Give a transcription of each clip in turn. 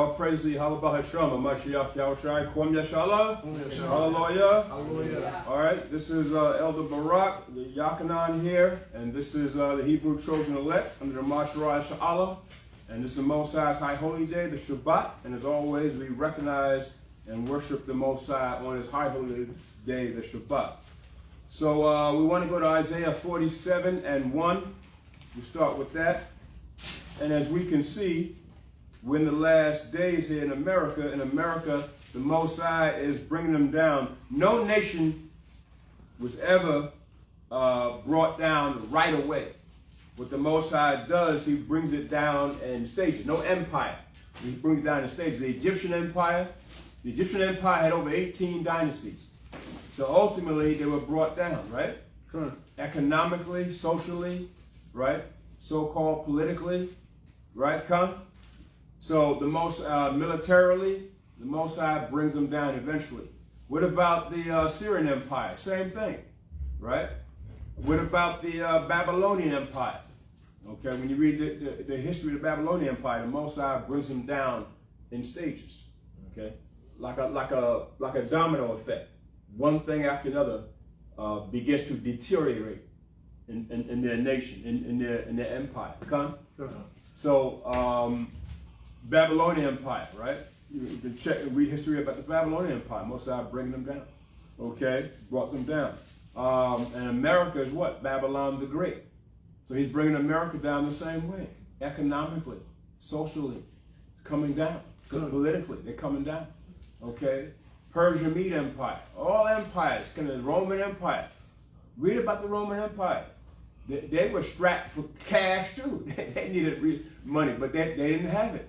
all praise the Halabah Hashem, Mashiach Yahushai, Kwam Yashala, Hallelujah. Hallelujah. All right, this is Elder Barak, the Yakanan here, and this is the Hebrew chosen elect under the Mashiach Sha'ala, and this is the Most High's High Holy Day, the Shabbat, and as always, we recognize and worship the Most High on His High Holy Day, the Shabbat. So we want to go to Isaiah 47 and 1. We start with that. And as we can see, we're in the last days here in America. In America, the Most High is bringing them down. No nation was ever brought down right away. What the Most High does, He brings it down in stages. No empire. He brings it down in stages. The Egyptian Empire had over 18 dynasties. So ultimately, they were brought down, right? Economically, socially, right? So-called politically, right? So the most militarily, the Most High brings them down eventually. What about the Syrian Empire? Same thing, right? What about the Babylonian Empire? Okay, when you read the history of the Babylonian Empire, the Most High brings them down in stages. Okay, like a domino effect. One thing after another begins to deteriorate in their nation, in their empire. So Babylonian Empire, right? You can check and read history about the Babylonian Empire. Most of bringing them down. Okay, brought them down. And America is what? Babylon the Great. So he's bringing America down the same way, economically, socially, coming down. Politically, they're coming down. Okay, Persian Mede Empire, all empires, kind of the Roman Empire. Read about the Roman Empire. They were strapped for cash too. They needed money, but they didn't have it.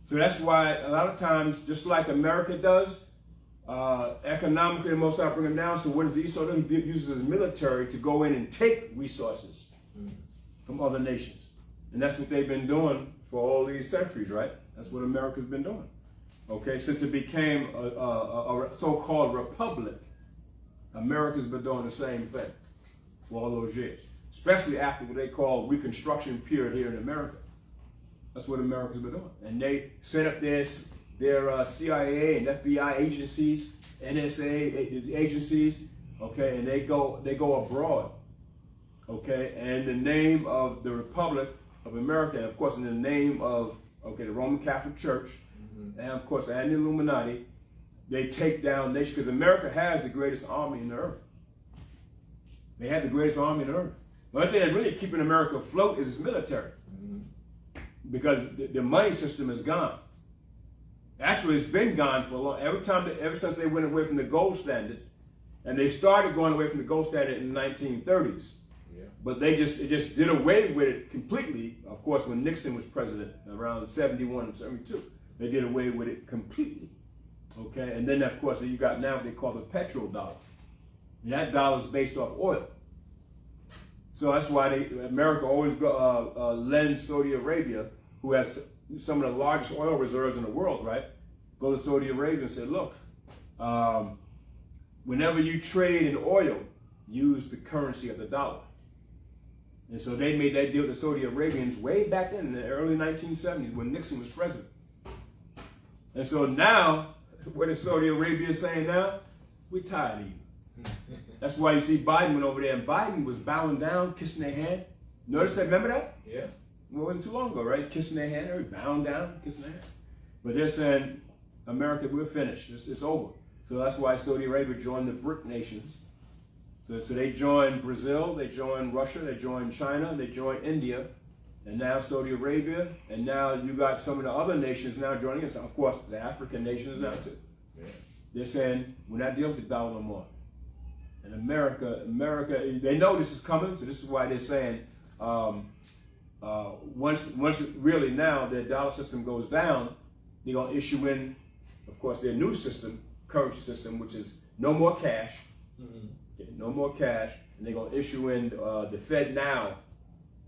So that's why a lot of times, just like America does, economically, the Most High bring them down. So what does Esau do? He uses his military to go in and take resources from other nations. And that's what they've been doing for all these centuries, right? That's what America's been doing. Okay, since it became a so-called republic, America's been doing the same thing for all those years. Especially after what they call Reconstruction period here in America. That's what America's been doing. And they set up their CIA and FBI agencies, NSA agencies, okay, and they go abroad, okay, and in the name of the Republic of America, and of course in the name of, okay, the Roman Catholic Church, and of course and the Illuminati, they take down nations, because America has the greatest army in the earth. They have the greatest army in the earth. The only thing that's really keeping America afloat is its military. Because the money system is gone. Actually, it's been gone for a long ever since they went away from the gold standard. And they started going away from the gold standard in the 1930s. Yeah. But it just did away with it completely, of course, when Nixon was president around 71 and 72. They did away with it completely. Okay, and then of course you got now what they call the petrodollar. And that dollar is based off oil. So that's why America always lends Saudi Arabia, who has some of the largest oil reserves in the world, right? Go to Saudi Arabia and say, look, whenever you trade in oil, use the currency of the dollar. And so they made that deal with the Saudi Arabians way back then in the early 1970s when Nixon was president. And so now, what is Saudi Arabia saying now? We're tired of you. That's why you see Biden went over there, and Biden was bowing down, kissing their hand. Notice that? Remember that? Yeah. Well, it wasn't too long ago, right? Kissing their hand, or bowing down, kissing their hand. But they're saying, America, we're finished. It's over. So that's why Saudi Arabia joined the BRIC nations. So they joined Brazil, they joined Russia, they joined China, they joined India, and now Saudi Arabia, and now you got some of the other nations now joining us. Of course, the African nations now too. Yeah. They're saying, we're not dealing with the dollar no more. And America, they know this is coming, so this is why they're saying, once really now their dollar system goes down, they're going to issue in, of course, their new system, currency system, which is no more cash, no more cash, and they're going to issue in the Fed Now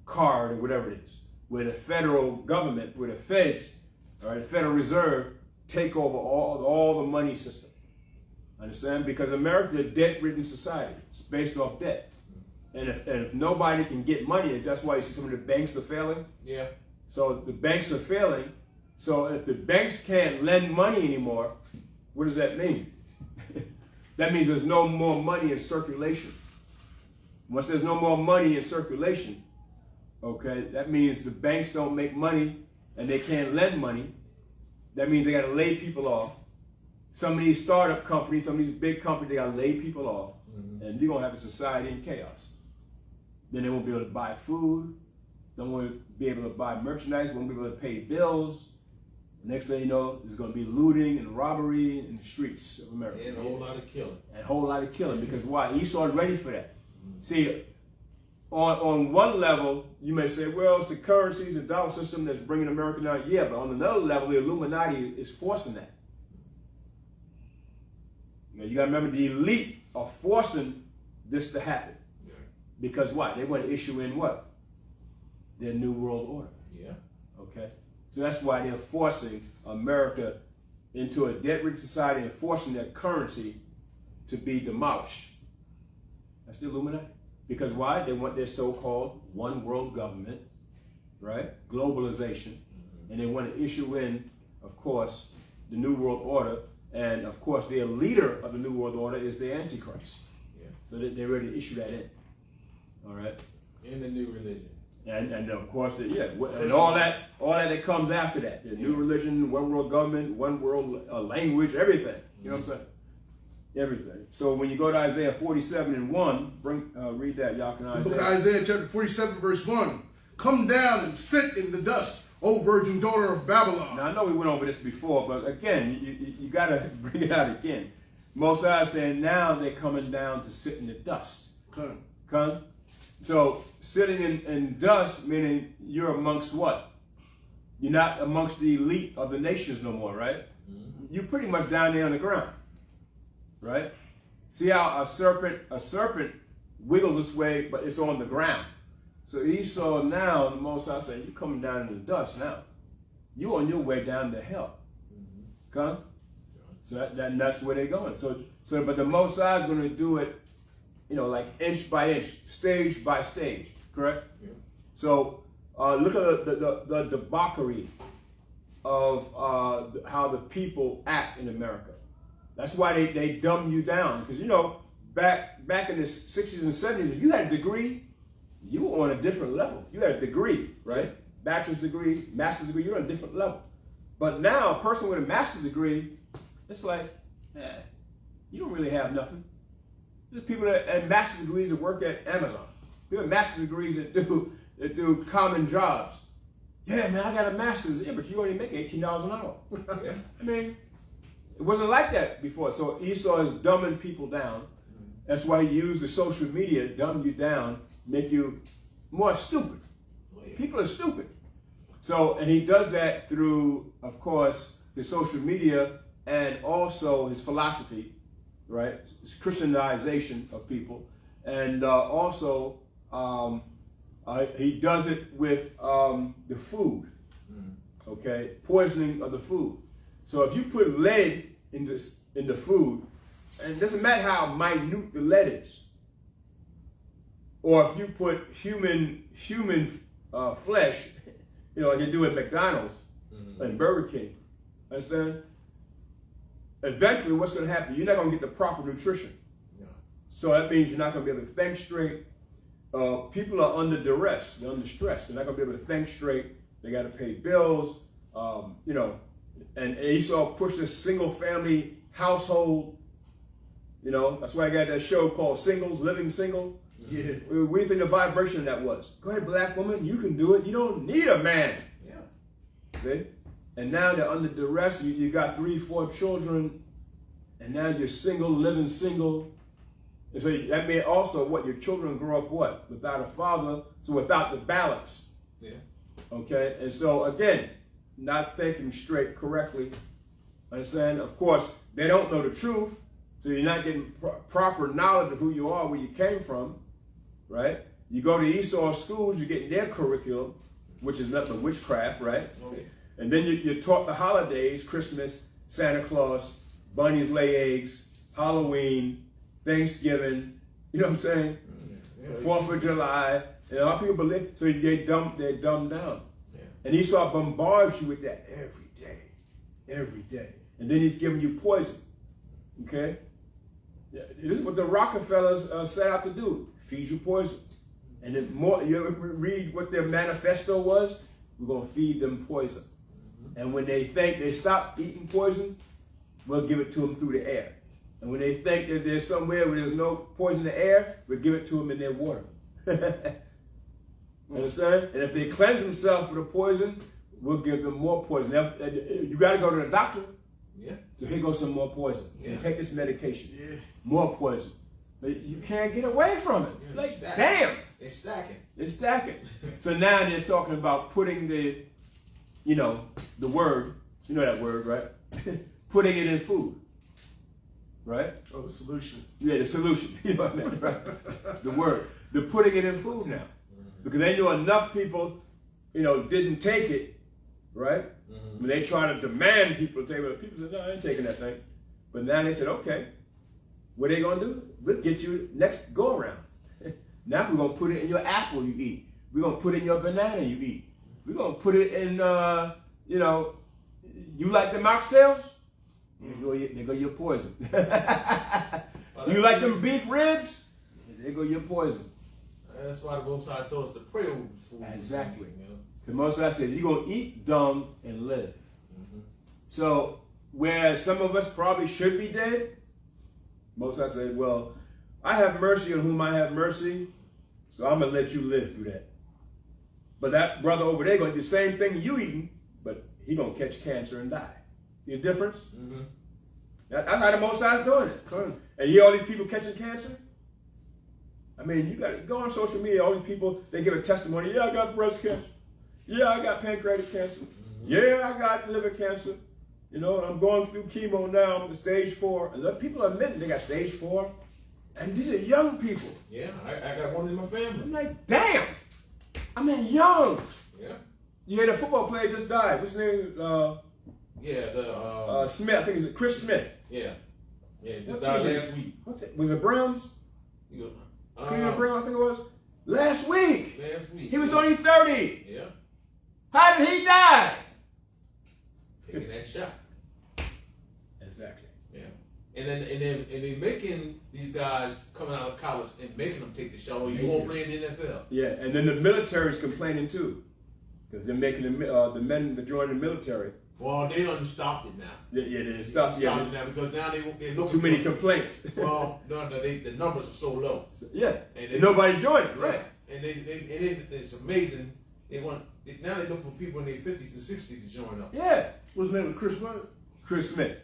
card or whatever it is, where the federal government, where the feds, or the Federal Reserve, take over all the money system. Understand? Because America is a debt-ridden society. It's based off debt. And if nobody can get money, that's why you see some of the banks are failing. Yeah. So the banks are failing. So if the banks can't lend money anymore, what does that mean? That means there's no more money in circulation. Once there's no more money in circulation, okay, that means the banks don't make money and they can't lend money. That means they got to lay people off. Some of these startup companies, some of these big companies, they got to lay people off. And you're going to have a society in chaos. Then they won't be able to buy food. They won't be able to buy merchandise. Won't be able to pay bills. Next thing you know, there's going to be looting and robbery in the streets of America. And a whole lot of killing. And a whole lot of killing. Because why? Esau's ready for that. See, on one level, you may say, well, it's the currencies, the dollar system that's bringing America down. Yeah, but on another level, the Illuminati is forcing that. You got to remember, the elite are forcing this to happen. Yeah. Because why? They want to issue in what? Their New World Order. Yeah. Okay? So that's why they're forcing America into a debt-rich society and forcing their currency to be demolished. That's the Illuminati. Because why? They want their so-called one world government, right? Globalization. And they want to issue in, of course, the New World Order. And of course, their leader of the New World Order is the Antichrist. Yeah. So they're ready to issue that in. All right? In the new religion. And of course, and all that comes after that. The new religion, one world government, one world language, everything. You know what I'm saying? Everything. So when you go to Isaiah 47:1, read that, y'all can The book of Isaiah chapter 47 verse 1. Come down and sit in the dust, O virgin daughter of Babylon. Now I know we went over this before, but again, you got to bring it out again. Most are saying now they're coming down to sit in the dust. Come. So sitting in dust, meaning you're amongst what? You're not amongst the elite of the nations no more, right? You're pretty much down there on the ground, right? See how a serpent wiggles this way, but it's on the ground. So Esau now, the Most High saying, you're coming down in the dust now. You're on your way down to hell. Come? So that's where they're going. But the Most High is going to do it, like inch by inch, stage by stage, correct? Yeah. So look at the debauchery of how the people act in America. That's why they dumb you down. Because, back in the 60s and 70s, if you had a degree, you were on a different level. You had a degree, right? Bachelor's degree, master's degree, you're on a different level. But now, a person with a master's degree, it's like, you don't really have nothing. There's people that have master's degrees that work at Amazon. People have master's degrees that do common jobs. Yeah, man, I got a master's. Yeah, but you only make $18 an hour. Yeah. I mean, it wasn't like that before. So Esau is dumbing people down. That's why he used the social media to dumb you down, make you more stupid. People are stupid. So, and he does that through, of course, his social media and also his philosophy, right? His Christianization of people. And also, he does it with the food, okay? Poisoning of the food. So if you put lead in the food, and it doesn't matter how minute the lead is, or if you put human flesh, like you do at McDonald's and Burger King, understand? Eventually, what's going to happen? You're not going to get the proper nutrition. Yeah. So that means you're not going to be able to think straight. People are under duress. They're under stress. They're not going to be able to think straight. They got to pay bills. And Esau pushed a single-family household. That's why I got that show called Singles, Living Single. Yeah. What do you think the vibration of that was? Go ahead, black woman, you can do it. You don't need a man. Yeah. Okay? And now they're under duress. You got 3-4 children, and now you're single, living single. And so that means also what? Your children grow up what? Without a father, so without the balance. Yeah. Okay? And so again, not thinking straight correctly. Understand? Of course, they don't know the truth, so you're not getting proper knowledge of who you are, where you came from, right? You go to Esau's schools, you're getting their curriculum, which is nothing but witchcraft, right? Okay. And then you're taught the holidays, Christmas, Santa Claus, bunnies lay eggs, Halloween, Thanksgiving, you know what I'm saying? Yeah. 4th of July. And a lot of people believe, so they're dumbed down. Yeah. And Esau bombards you with that every day. every day. And then he's giving you poison. Okay? Yeah, this is what the Rockefellers set out to do. Feed you poison. And then more, you ever read what their manifesto was? We're going to feed them poison. And when they think they stop eating poison, we'll give it to them through the air. And when they think that there's somewhere where there's no poison in the air, we'll give it to them in their water. Understand? And if they cleanse themselves with the poison, we'll give them more poison. Now, you got to go to the doctor. Yeah. So here goes some more poison. Yeah. You take this medication. Yeah. More poison. But you can't get away from it. Yeah, Like, stacking. damn. They're stacking. It's stacking. So now they're talking about putting the, the word, you know that word, right? Putting it in food. Right? Oh, the solution. Yeah, the solution. You know what I mean, right? The word. They're putting it in food now. Because they knew enough people, didn't take it, right? When they try to demand people to take it, people said, no, I ain't taking that thing. But now they said, okay, what are they going to do? We'll get you next go around. Now we're going to put it in your apple you eat. We're going to put it in your banana you eat. We're going to put it in, you like the mocktails? There go your poison. You like them beef ribs? There go your poison. That's why the Most High told us to pray over food. Exactly. You know? The Most High said, you're going to eat dung and live. So, whereas some of us probably should be dead, Most High said, well, I have mercy on whom I have mercy, so I'm going to let you live through that. But that brother over there going to do the same thing you eating, but he going to catch cancer and die. See the difference? That's how the Most High is doing it. Come. And you hear all these people catching cancer? I mean, you got to go on social media, all these people, they give a testimony, yeah, I got breast cancer. Yeah, I got pancreatic cancer. Yeah, I got liver cancer. And I'm going through chemo now, I'm at stage 4. And people are admitting they got stage 4. And these are young people. Yeah, I got one in my family. I'm like, damn. I mean, young. Yeah. You hear the football player just died. What's his name? Smith. I think it's Chris Smith. Yeah. Yeah, just What died team last week. Was it Browns? Cleveland Browns, I think it was. Last week. Last week. He was only 30. Yeah. How did he die? Taking that shot. Exactly. Yeah. And they're making these guys coming out of college and making them take the shot. Or you won't play in the NFL. Yeah, and then the military's complaining too, because they're making the men that join the military. Well, they done stopped it now. Yeah, they stopped. Stopped it now because now they're looking Too many for, complaints. Well, no, the numbers are so low. Yeah, And nobody's joining, right? And it's amazing. Now they look for people in their 50s and 60s to join up. Yeah. What's his name? Chris what? Chris Smith.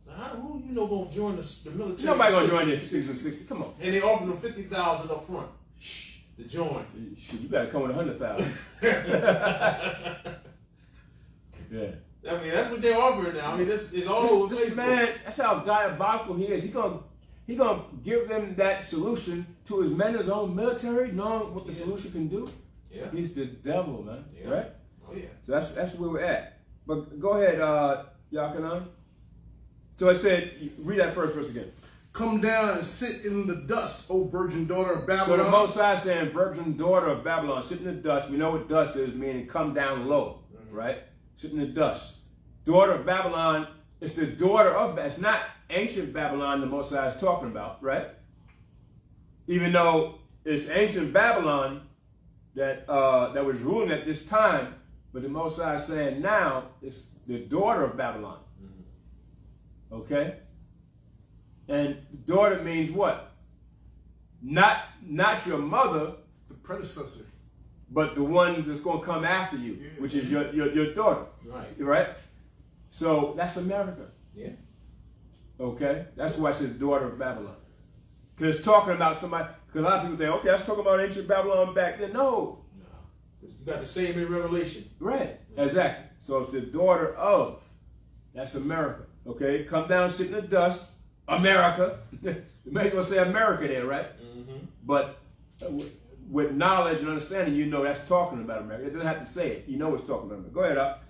Who gonna join the military? Nobody gonna join this 60. Come on. And they offering them $50,000 up front to join. Shit, you better come with 100,000. Yeah. I mean, that's what they're offering now. I mean, this is all over This Facebook. man, that's how diabolical he is. He gonna give them that solution to his men, his own military, knowing what the solution can do. Yeah. He's the devil, man. Yeah. Right? Oh yeah. So that's where we're at. But go ahead, Yakanan. So I said, read that first verse again. Come down and sit in the dust, O virgin daughter of So Babylon. the Most High saying, virgin daughter of Babylon, sit in the dust. We know what dust is, meaning come down low, right? Sit in the dust. Daughter of Babylon, it's the daughter of, it's not ancient Babylon the Most High is talking about, right? Even though it's ancient Babylon that was ruling at this time, but the Most High is saying now it's the daughter of Babylon. Okay? And daughter means what? Not your mother, The predecessor. but the one that's going to come after you, which is your daughter. Right. Right? So that's America. Yeah. Okay? That's why it says daughter of Babylon. Because it's talking about somebody, because a lot of people think, okay, that's talking about ancient Babylon back then. No. You got the same in Revelation. Right. Exactly. So it's the daughter of. That's America. Okay? Come down, sit in the dust. America. You may well say America there, right? But with knowledge and understanding, you know that's talking about America. It doesn't have to say it. You know it's talking about America. Go ahead, up.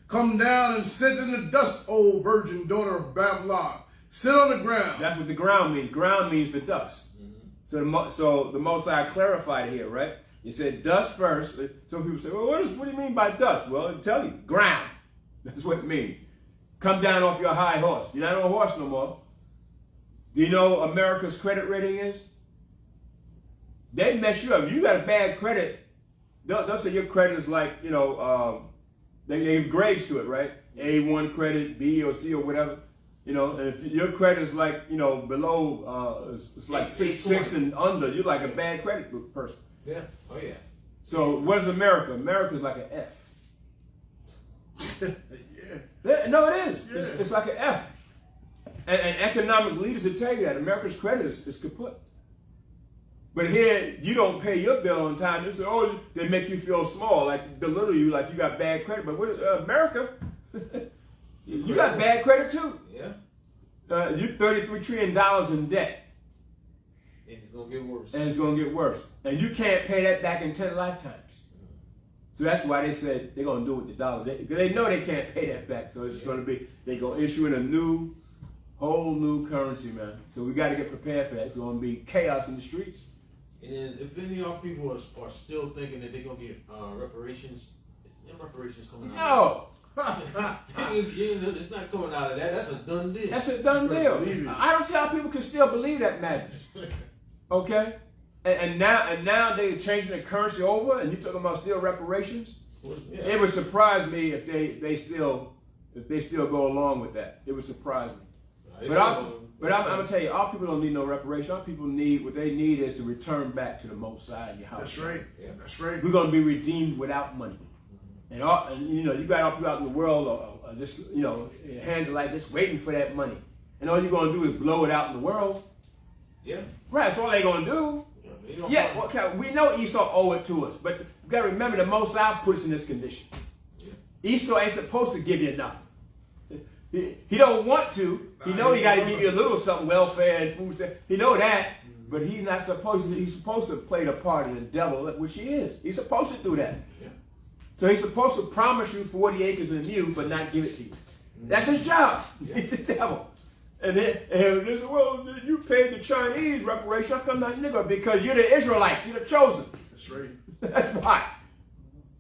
Come down and sit in the dust, O virgin daughter of Babylon. Sit on the ground. That's what the ground means. Ground means the dust. So the Most High clarified it here, right? He said dust first. Some people say, well, what do you mean by dust? Well, I'll tell you, ground. That's what it means. Come down off your high horse. You're not on a horse no more. Do you know what America's credit rating is? They mess you up. If you got a bad credit, they'll say your credit is like, you know, they give grades to it, right? A1 credit, B or C or whatever. You know, and if your credit is like, you know, below, it's like 6 and under, you're like a bad credit person. Yeah. Oh yeah. So what is America? America's like an F. Yeah. No, it is. Yeah. It's like an F. And economic leaders will tell you that America's credit is kaput. But here, you don't pay your bill on time. They say, oh, they make you feel small, like belittle you, like you got bad credit. But what, America, you got bad credit too. Yeah. You're $33 trillion in debt. And it's gonna get worse. And it's going to get worse. And you can't pay that back in 10 lifetimes. So that's why they said they're going to do it with the dollar. They know they can't pay that back. So it's going to be, they're going to issue in a whole new currency, man. So we got to get prepared for that. It's going to be chaos in the streets. And then if any of y'all people are still thinking that they're gonna get reparations, reparations coming out. No. It's not coming out of that. That's a done deal. That's a done deal. I don't see how people can still believe that madness. Okay? And now they're changing the currency over and you're talking about still reparations? Yeah. It would surprise me if they still go along with that. It would surprise me. But I'm gonna tell you, all people don't need no reparation. All people need, what they need is to return back to the Most High in your house. That's right. Yeah. That's right. We're gonna be redeemed without money. And you know, you got all people out in the world, or just, you know, hands are like this, waiting for that money. And all you're gonna do is blow it out in the world. Yeah. Right. That's all they're gonna do. Yeah. Okay. We know Esau owe it to us, but you gotta remember the Most High put us in this condition. Yeah. Esau ain't supposed to give you nothing. He don't want to. He know he got to give you a little something, welfare and food stamps. He know that, but he's not supposed to. He's supposed to play the part of the devil, which he is. He's supposed to do that. Yeah. So he's supposed to promise you 40 acres and you, but not give it to you. That's his job. Yeah. He's the devil. And they say, well, you paid the Chinese reparation. How come not, nigga? Because you're the Israelites. You're the chosen. That's right. That's why.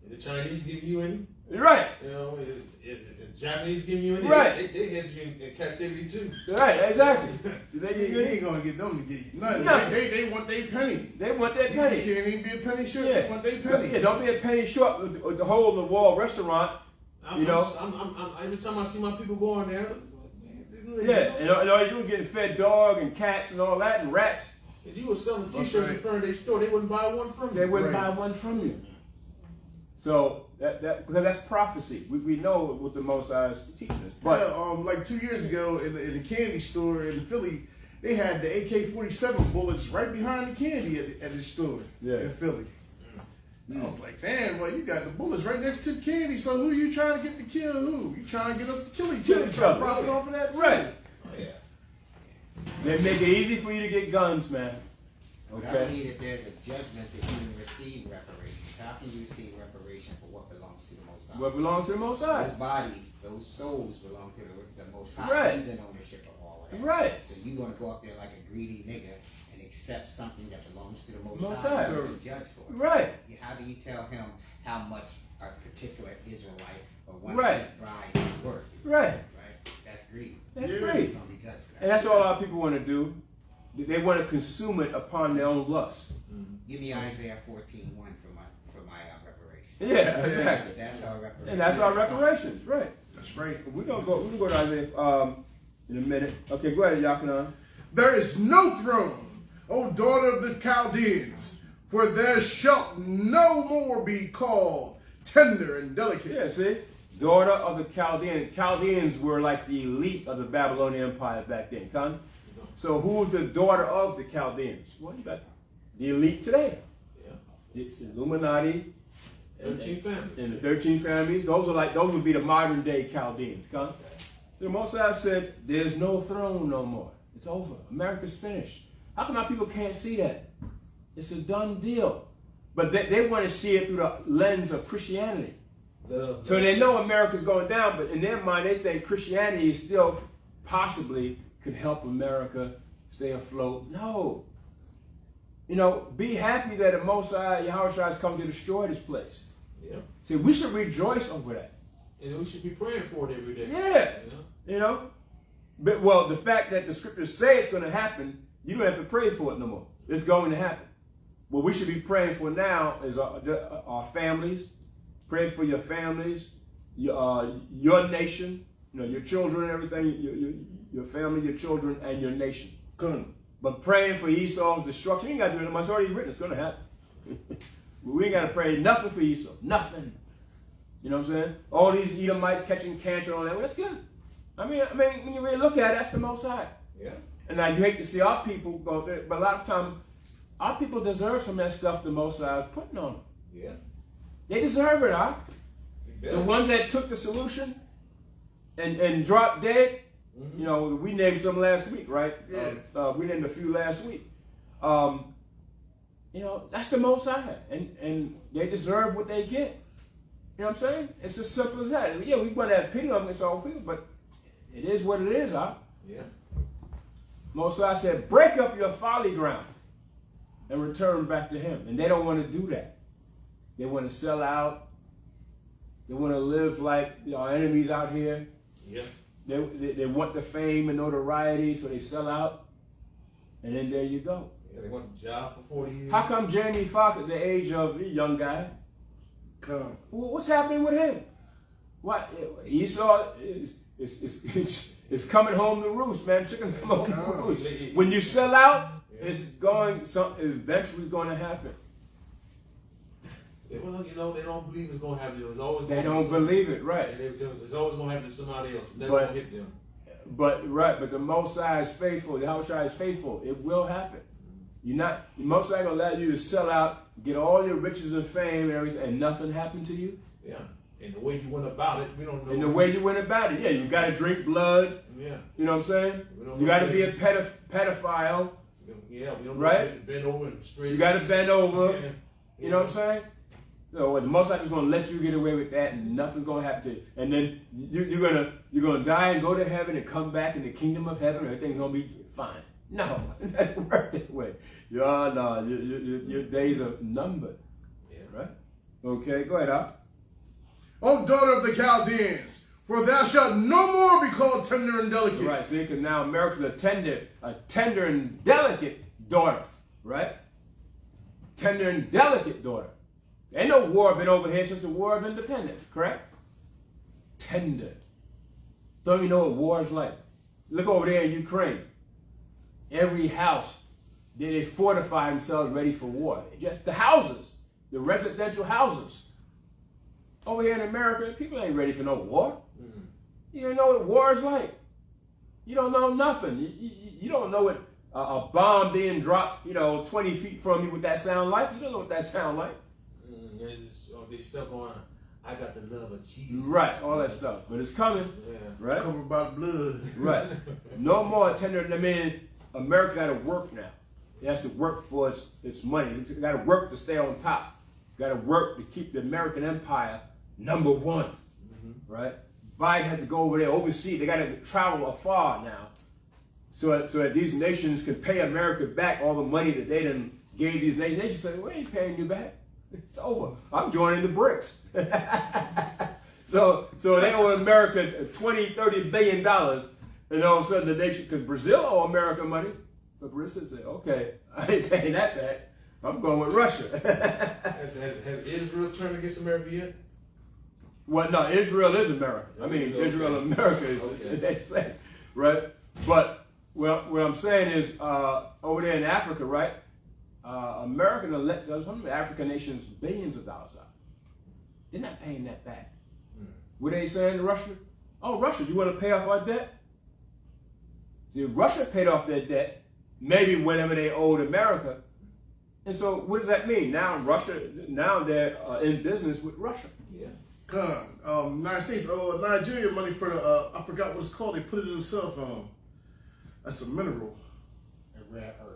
The Chinese give you any? You're right. You know, the Japanese give you any? Right. They had you in captivity too. Right, exactly. You ain't gonna get them to get you nothing. Nothing. They want their penny. They want that penny. You can't even be a penny short. Yeah. They want their penny. Yeah, don't be a penny short with the hole in the wall restaurant. I'm, You know? I'm, every time I see my people going there, Yeah, and all you do is getting fed dog and cats and all that and rats. if you were selling That's T-shirts right. in front of their store, they wouldn't buy one from They you. wouldn't Right. buy one from you. So because that's prophecy. We know what the Most High is teaching us. But Like 2 years ago in the candy store in Philly, they had the AK-47 bullets right behind the candy at the store in Philly. I was like, damn, well, you got the bullets right next to the candy, so who you trying to get to kill who? You trying to get us to kill each other. Trying to profit off of that too. right, Oh, yeah. they make it easy for you to get guns, man. But I Okay. believe that there's a judgment to even receive reparations. How can you receive reparation for what belongs to the Most High? What belongs to the Most High? Those bodies, those souls belong to the Most High. Right. He's in ownership of all of that. Right. So you're going to go up there like a greedy nigga and accept something that belongs to the Most, Most High High. and be judged for it. Right. How do you tell him how much a particular Israelite or one Right. of his brides is worth? Right. Right? That's greed. That's Yeah. You're great. going to be judged for that. And that's all a lot of people want to do. They want to consume it upon their own lust. Give me Isaiah 14:1 for my reparation. Yeah, exactly. That's our reparation. And that's our reparations, right? That's right. We can go to Isaiah in a minute. Okay, go ahead, Yakanan. There is no throne, O daughter of the Chaldeans, for there shall no more be called tender and delicate. Yeah, see? Daughter of the Chaldeans. Chaldeans were like the elite of the Babylonian Empire back then, Con. So who's the daughter of the Chaldeans? Well, you got the elite today. Yeah. It's Illuminati. 13 families. And the 13 families. Those would be the modern day Chaldeans, Con. The Most High said, there's no throne no more. It's over. America's finished. How come our people can't see that? It's a done deal. But they want to see it through the lens of Christianity. So they know America's going down, but in their mind, they think Christianity is still possibly could help America stay afloat. No. You know, be happy that the Most High, Yahweh Shai, has come to destroy this place. Yeah. See, we should rejoice over that. And we should be praying for it every day. Yeah. You know? You know? But, well, the fact that the scriptures say it's going to happen, you don't have to pray for it no more. It's going to happen. What we should be praying for now is our families. Pray for your families, your nation, you know, your children and everything, your family, your children, and your nation. Good. But praying for Esau's destruction, you ain't got to do it. It's already written. It's going to happen. We ain't got to pray nothing for Esau. Nothing. You know what I'm saying? All these Edomites catching cancer and all that. Well, that's good. I mean, when you really look at it, that's the Most High. Yeah. And now you hate to see our people go there, but a lot of times, our people deserve some of that stuff the Most High is putting on them. Yeah. They deserve it, huh? Yeah. The ones that took the solution and dropped dead, you know, we named some last week, right? Yeah. We named a few last week. You know, that's the Most High, and they deserve what they get. You know what I'm saying? It's as simple as that. Yeah, we want to have pity on this all people, but it is what it is, huh? Yeah. Most High said, break up your folly ground and return back to him. And they don't want to do that. They want to sell out. They want to live like our enemies out here. Yeah. They want the fame and notoriety, so they sell out. And then there you go. Yeah, they want a job for 40 years. How come Jamie Foxx at the age of a young guy? Come. What's happening with him? What? Esau is coming home to roost, man. Chickens come home to roost. When you sell out, eventually it's going to happen. Yeah, well, you know, they don't believe it's going to happen. It's always They don't believe it, right? And it's always going to happen to somebody else. It's never But- going to hit them. But the Most High is faithful. The House is faithful. It will happen. The Most High gonna allow you to sell out, get all your riches and fame and everything, and nothing happened to you. Yeah. And the way you went about it, we don't know. And the way you went about it, yeah, you got to drink blood. Yeah. You know what I'm saying? We don't You know got to that. be a pedophile. Yeah, we don't Right? know that bend over and straight. You got to bend over. Yeah. You know what I'm saying? So the Most High is going to let you get away with that, and nothing's going to happen to you. And then you're gonna die and go to heaven and come back in the kingdom of heaven. Everything's going to be fine. No, it doesn't work that way. No, your days are numbered. Yeah. Right? Okay, go ahead, Al. O daughter of the Chaldeans, for thou shalt no more be called tender and delicate. Right, see, because now America's a tender and delicate daughter, right? Tender and delicate daughter. Ain't no war been over here since the War of Independence, correct? Tender. Don't you know what war is like? Look over there in Ukraine. Every house, they fortify themselves ready for war. Just the houses, the residential houses. Over here in America, people ain't ready for no war. Mm-hmm. You don't know what war is like. You don't know nothing. You don't know what a bomb being dropped, 20 feet from you, what that sound like. You don't know what that sound like. They stuck on, I got the love of Jesus. Right, all that stuff. But it's coming. Yeah. Right? Covered by blood. Right. No more tender. I mean, America got to work now. It has to work for its money. It's got to work to stay on top. Got to work to keep the American empire number one. Mm-hmm. Right? Biden had to go over there, overseas. They got to travel afar now, so that these nations can pay America back all the money that they done gave these nations. They just said, "We ain't paying you back. It's over. I'm joining the BRICS." So they owe America $20-30 billion, and all of a sudden the nation, because Brazil owe America money, but Brazil said, "Okay, I ain't paying that back. I'm going with Russia." Has Israel turned against America yet? Well, no, Israel is America. I mean, Okay. Israel and America is Okay. they say, right? But what I'm saying is, over there in Africa, right? America let some African nations billions of dollars out. They're not paying that back. What are they saying to Russia? Oh, Russia, you want to pay off our debt? See, Russia paid off their debt, maybe whenever they owed America. And so what does that mean? Now they're in business with Russia. Yeah. United States, Nigeria money for the, I forgot what it's called. They put it in the cell phone. That's a mineral. A rare earth.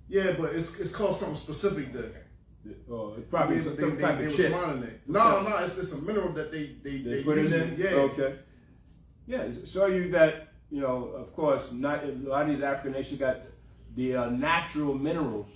Yeah, but it's called something specific there. It's probably some type they of was chip. mining it. No, it's a mineral that they Put use it in? Yeah. Okay. Yeah, it show you that, of course, not a lot of these African nations got the natural minerals.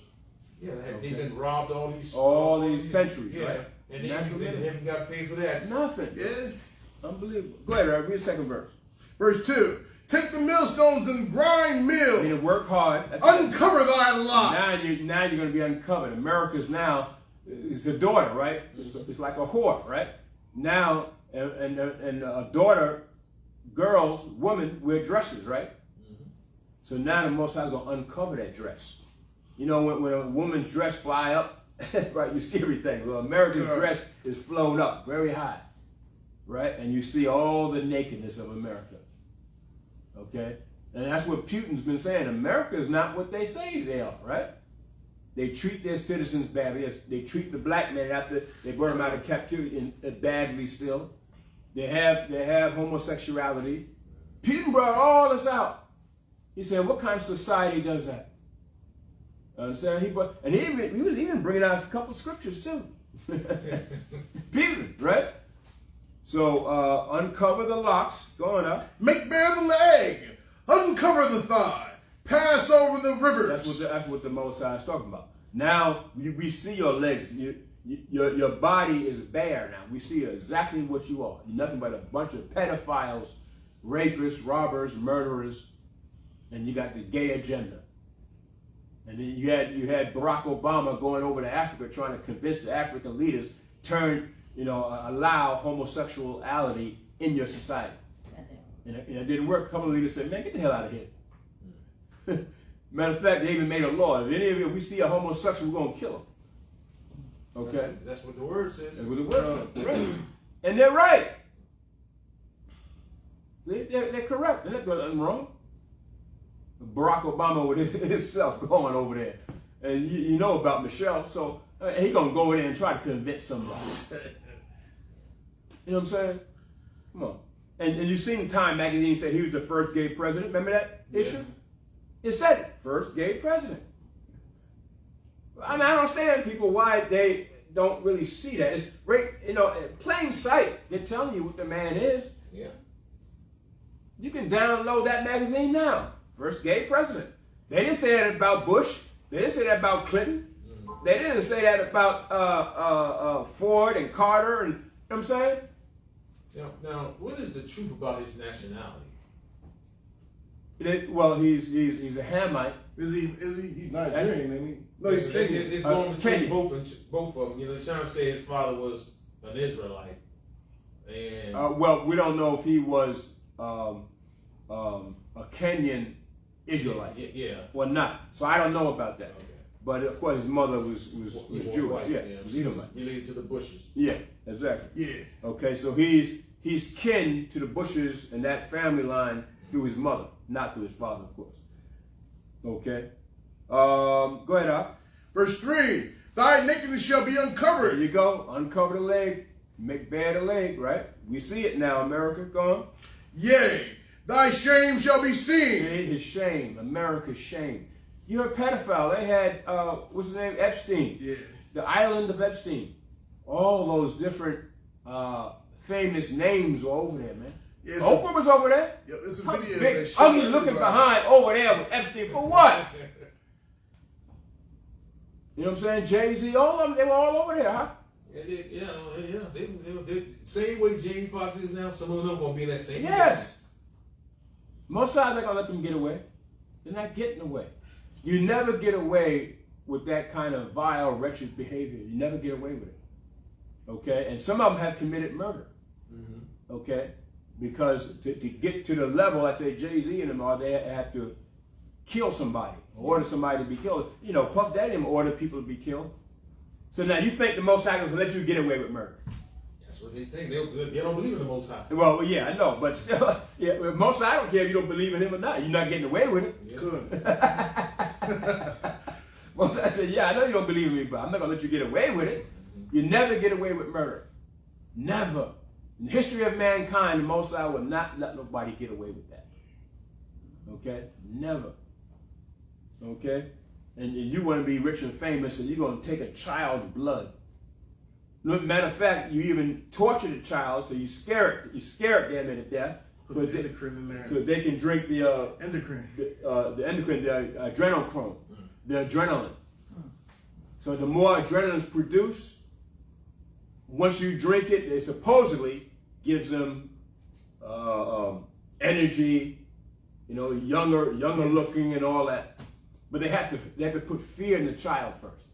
Yeah, Okay. they've been robbed all these Centuries, yeah. right? And Natural they minerals. haven't got paid for that. Nothing. Yeah. Unbelievable. Go ahead, Rev. Read the second verse. Verse 2. Take the millstones and grind You need mill. to work hard. That's Uncover thy locks. now you're going to be uncovered. America's now is the daughter, right? It's like a whore, right? Now, and a daughter, girls, women wear dresses, right? So now the Most High is going to uncover that dress. You know, when a woman's dress fly up, right, you see everything. Well, America's dress is flown up very high, right? And you see all the nakedness of America. Okay? And that's what Putin's been saying. America is not what they say they are, right? They treat their citizens badly. They treat the black man after they brought him out of captivity badly still. They have homosexuality. Putin brought all this out. He said, what kind of society does that? Understand? He was even bringing out a couple scriptures too. Putin, right? So uncover the locks, going up. Make bare the leg. Uncover the thigh. Pass over the rivers. That's what the Most High is talking about. Now we see your legs. Your body is bare now. We see exactly what you are. You're nothing but a bunch of pedophiles, rapists, robbers, murderers, and you got the gay agenda. And then you had Barack Obama going over to Africa trying to convince the African leaders allow homosexuality in your society. And it didn't work. A couple of leaders said, man, get the hell out of here. Matter of fact, they even made a law. If any of you, we see a homosexual, we're going to kill him. Okay? That's what the word says. That's what the word says. Right. And they're right. They're correct. They're not doing nothing wrong. Barack Obama with himself going over there. And you know about Michelle, so he's going to go in there and try to convince somebody. You know what I'm saying? Come on. And you seen Time magazine say he was the first gay president. Remember that issue? It said it. First gay president. I mean, I don't understand people why they don't really see that. It's right, in plain sight. They're telling you what the man is. Yeah. You can download that magazine now. First gay president. They didn't say that about Bush. They didn't say that about Clinton. They didn't say that about Ford and Carter. And you know what I'm saying? Now, what is the truth about his nationality? He's a Hamite. Is he? He's Nigerian, ain't he? No, he's Kenyan. It's going between Kenyan. both of them. You know, they're trying to say his father was an Israelite. And Well, we don't know if he was a Kenyan Israelite or not. So I don't know about that. Okay. But of course, his mother was Jewish. White, Yeah, she was Edomite. related to the Bushes. Yeah, exactly. Yeah. Okay, so he's kin to the Bushes and that family line through his mother, not through his father, of course. Okay. Go ahead, Al. Verse 3. Thy nakedness shall be There uncovered. you go. Uncover the leg. Make bare the leg, right? We see it now, America. Go on. Yea, thy shame shall be seen. His shame. America's shame. You're a pedophile. They had, what's his name? Epstein. Yeah. The island of Epstein. All those different famous names were over there, man. Yeah, Oprah was over there. Yep, there's a Some video. big, that shows ugly that looking about- behind over there with Epstein. For what? You know what I'm saying? Jay-Z, all of them, they were all over there, huh? Yeah. They same way Jamie Foxx is now. Some of them gonna be in that same. Yes. Most times they're gonna let them get away. They're not getting away. You never get away with that kind of vile, wretched behavior. You never get away with it. Okay? And some of them have committed murder. Mm-hmm. Okay? Because to get to the level, I say Jay-Z and them are, they have to kill somebody, order somebody to be killed. You know, Puff Daddy didn't order people to be killed. So now you think the Most High will let you get away with murder? That's what they think. They don't believe in the Most High. Well, yeah, I know, but still, yeah, Most High, I don't care if you don't believe in him or not. You're not getting away with it. Yeah. Good. Most High said, yeah, I know you don't believe in me, but I'm not gonna let you get away with it. You never get away with murder. Never. In the history of mankind, the Most High will not let nobody get away with that. Okay? Never. Okay? And you want to be rich and famous, and you're going to take a child's blood. Matter of fact, you even torture the child, so you scare them to death, Put so the endocrine in there. they can drink the Endocrine. adrenochrome, the adrenaline. So the more adrenaline is produced, once you drink it, it supposedly gives them energy, you know, younger looking and all that. But they have to put fear in the child first.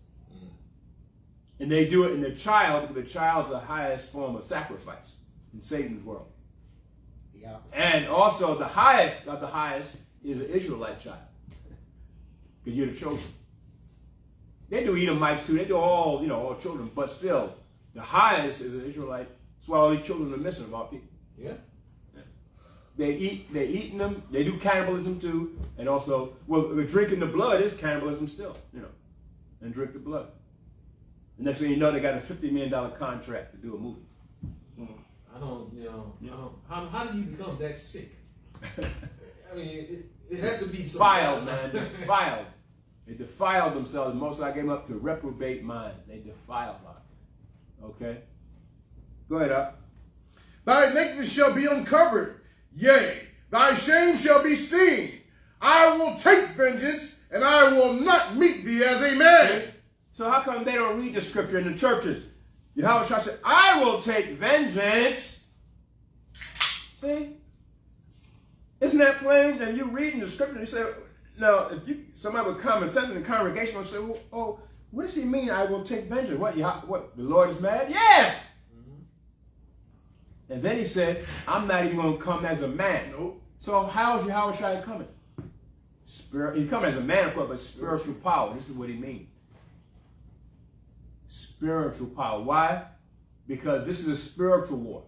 And they do it in the child because the child's the highest form of sacrifice in Satan's world. The opposite. And also the highest of the highest is an Israelite child. Because you're the chosen. They do Edomites too. They do all, you know, all children. But still, the highest is an Israelite. That's why all these children are missing of our people. Yeah. They're eating them. They do cannibalism too. And also, well, drinking the blood is cannibalism still, you know. And drink the blood. The next thing you know, they got a $50 million contract to do a movie. I don't, you know, how do you become that sick? I mean, it has to be some Defiled, man. Defiled. They defiled themselves. Most I gave them up to reprobate mind. They defiled us. Okay? Go ahead, up. Thy nakedness shall be uncovered. Yea, thy shame shall be seen. I will take vengeance, and I will not meet thee as a man. So how come they don't read the scripture in the churches? Yahweh Shah said, I will take vengeance. See? Isn't that plain? And you reading the scripture and you say, now, if somebody with common sense in the congregation will say, well, oh, what does he mean I will take vengeance? What, the Lord is mad? Yeah! And then he said, I'm not even going to come as a man. Nope. So how is Yahweh Shai coming? He's coming as a man, of course, but spiritual power. This is what he means. Spiritual power. Why? Because this is a spiritual war.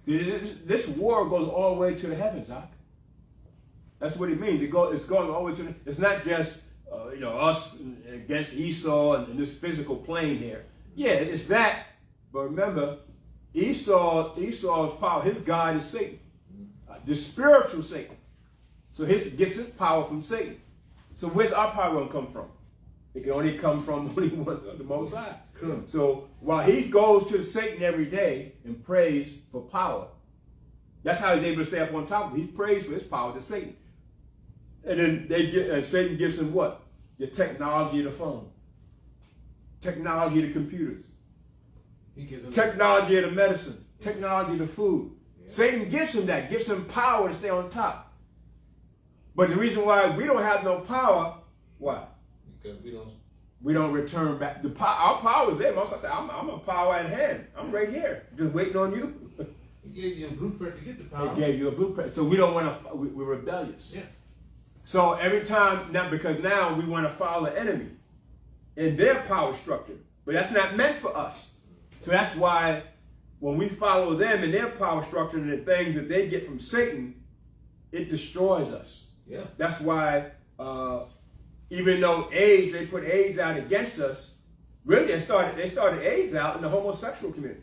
This war goes all the way to the heavens, Zach. That's what it means. It's going all the way to it's not just us against Esau and this physical plane here. Yeah, it's that. But remember, Esau's power, his God is Satan. The spiritual Satan. So he gets his power from Satan. So where's our power going to come from? It can only come from only one, the Most High. So while he goes to Satan every day and prays for power, that's how he's able to stay up on top of it. He prays for his power to Satan. And then Satan gives him what? The technology of the phone. Technology of the computers. He gives him Technology of the medicine. Technology of the food. Yeah. Satan gives him that. Gives him power to stay on top. But the reason why we don't have no power, why? Because we don't return back. Our power is there. Most I say, I'm a power at hand. I'm right here, just waiting on you. He gave you a blueprint to get the power. He gave you a blueprint. So we don't want to. We're rebellious. Yeah. So every time, because now we want to follow the enemy in their power structure, but that's not meant for us. So that's why when we follow them in their power structure and the things that they get from Satan, it destroys us. Yeah. That's why. Even though AIDS, they put AIDS out against us, really they started AIDS out in the homosexual community.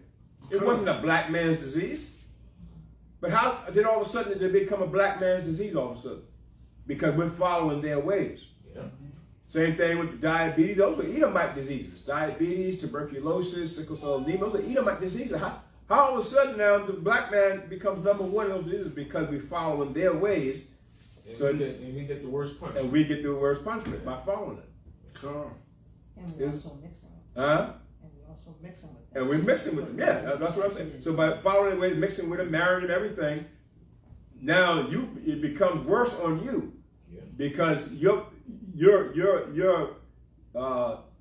It wasn't a black man's disease. But how did all of a sudden it become a black man's disease all of a sudden? Because we're following their ways. Yeah. Same thing with diabetes. Those are Edomite diseases. Diabetes, tuberculosis, sickle cell anemia. Those are Edomite diseases. How all of a sudden now the black man becomes number one of those diseases? Because we're following their ways. And we get the worst punishment. And we get the worst punishment by following it. And we also mix them. Huh? And we also mix them with them. And we're mixing with them. Yeah, that's what I'm saying. So by following the way, mixing with them, marrying them, everything, now it becomes worse on you. Yeah. Because your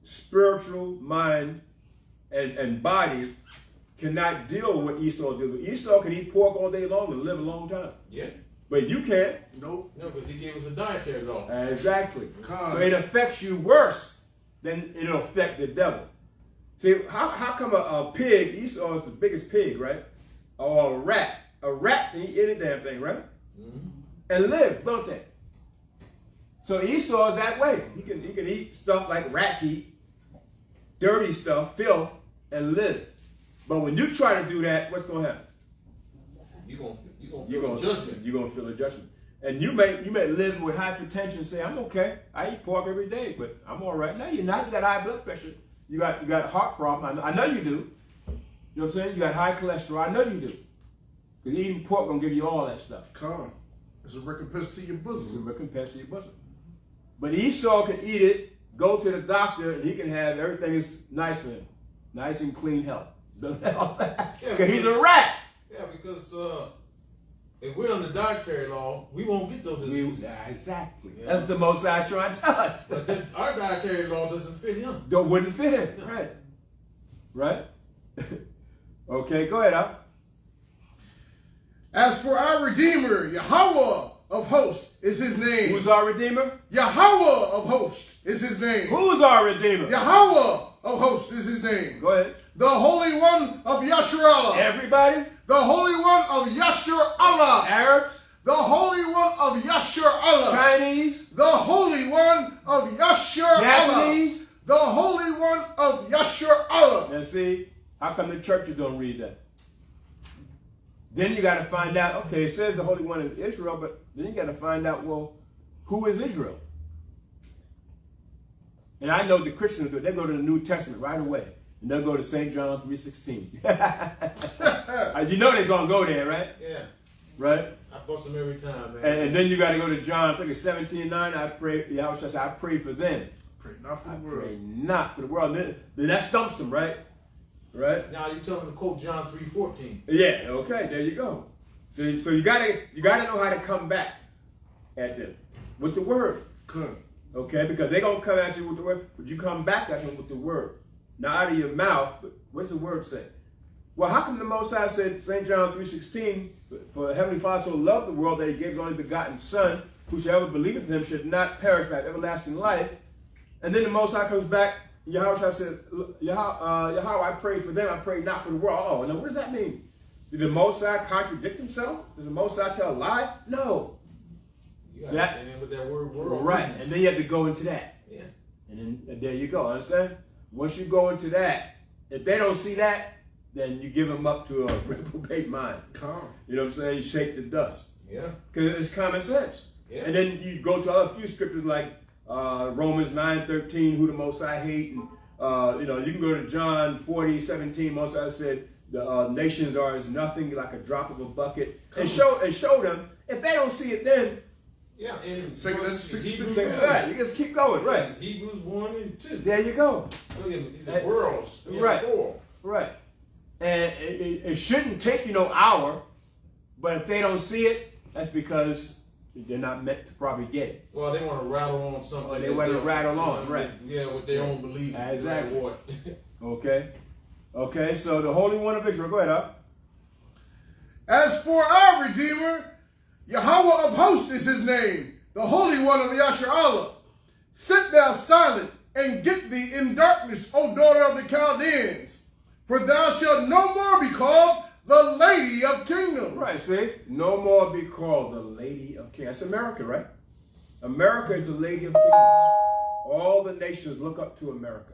spiritual mind and body cannot deal with what Esau did. Esau can eat pork all day long and live a long time. Yeah. But you can't. Nope. No, because he gave us a dietary law. Exactly. So it affects you worse than it'll affect the devil. See, how come a pig, Esau is the biggest pig, right? Or a rat. A rat can eat any damn thing, right? Mm-hmm. And live, don't they? So Esau is that way. He can eat stuff like rats eat, dirty stuff, filth, and live. But when you try to do that, what's going to happen? You're gonna feel a judgment. You're gonna feel a judgment, and you may live with hypertension and say, "I'm okay. I eat pork every day, but I'm all right." No, you're not. You got high blood pressure. You got a heart problem. I know you do. You know what I'm saying? You got high cholesterol. I know you do. Because eating pork gonna give you all that stuff. It's a recompense to your bosom. It's a recompense to your bosom. But Esau can eat it, go to the doctor and he can have everything is nice for him. Nice and clean health. Because he's a rat. Yeah, because if we're under dietary law, we won't get those diseases. Exactly. Yeah. That's what the Most High is trying to tell us. But then our dietary law doesn't fit him. Wouldn't fit him. No. Right. Right? Okay, go ahead, Al. As for our Redeemer, Yahweh of hosts is his name. Who's our Redeemer? Yahweh of hosts is his name. Who's our Redeemer? Yahweh of hosts is his name. Go ahead. The Holy One of Yasharallah. Everybody? The Holy One of Yasharallah. Arabs? The Holy One of Yasharallah. Chinese? The Holy One of Yasharallah. Japanese? The Holy One of Yasharallah. And see, how come the churches don't read that? Then you got to find out, okay, it says the Holy One of Israel, but then you got to find out, well, who is Israel? And I know the Christians, they go to the New Testament right away. And they'll go to St. John 3:16. You know they're going to go there, right? Yeah. Right? I bust them every time, man. And then you got to go to John, I think it's 17:9. I pray, Yahweh says, I pray for them. Pray not for the Pray world. not for the world. Then that stumps them, right? Right? Now you tell them to quote John 3:14. Yeah, okay, there you go. So you gotta know how to come back at them with the word. Good. Okay, because they're gonna come at you with the word, but you come back at them with the word. Not out of your mouth, but what does the word say? Well, how come the Most High said, St. John 3:16, for Heavenly Father so loved the world that he gave his only begotten Son, whosoever believeth in him should not perish but have everlasting life. And then the Most High comes back, Yahweh said, Yahweh, I pray for them, I pray not for the world. Oh, now what does that mean? Did the Most High contradict himself? Did the Most High tell a lie? No. You got to understand what that word world Right, means. and then you have to go into that. Yeah. And then there you go, understand? Once you go into that, if they don't see that, then you give them up to a reprobate mind. Come. You know what I'm saying? You shake the dust. Yeah. Because it's common sense. Yeah. And then you go to other few scriptures like Romans 9:13, who the Most High hate. And, you can go to John 40:17. Most High said the nations are as nothing, like a drop of a bucket. And show them, if they don't see it then, Yeah. And Hebrews right, you just keep going, right. Hebrews 1 and 2. There you go. Look at the worlds. Right. 4. Right. And it shouldn't take you no hour, but if they don't see it, that's because they're not meant to probably get it. Well, they want to rattle on something. Or they want to rattle on, right. Yeah, with their own belief. Exactly. What? Okay. Okay, so the Holy One of Israel, go ahead, up. As for our Redeemer, Yahweh of hosts is his name, the Holy One of Yasharallah. Sit thou silent and get thee in darkness, O daughter of the Chaldeans, for thou shalt no more be called the Lady of Kingdoms. Right, see? No more be called the Lady of Kings. That's America, right? America is the Lady of Kingdoms. All the nations look up to America.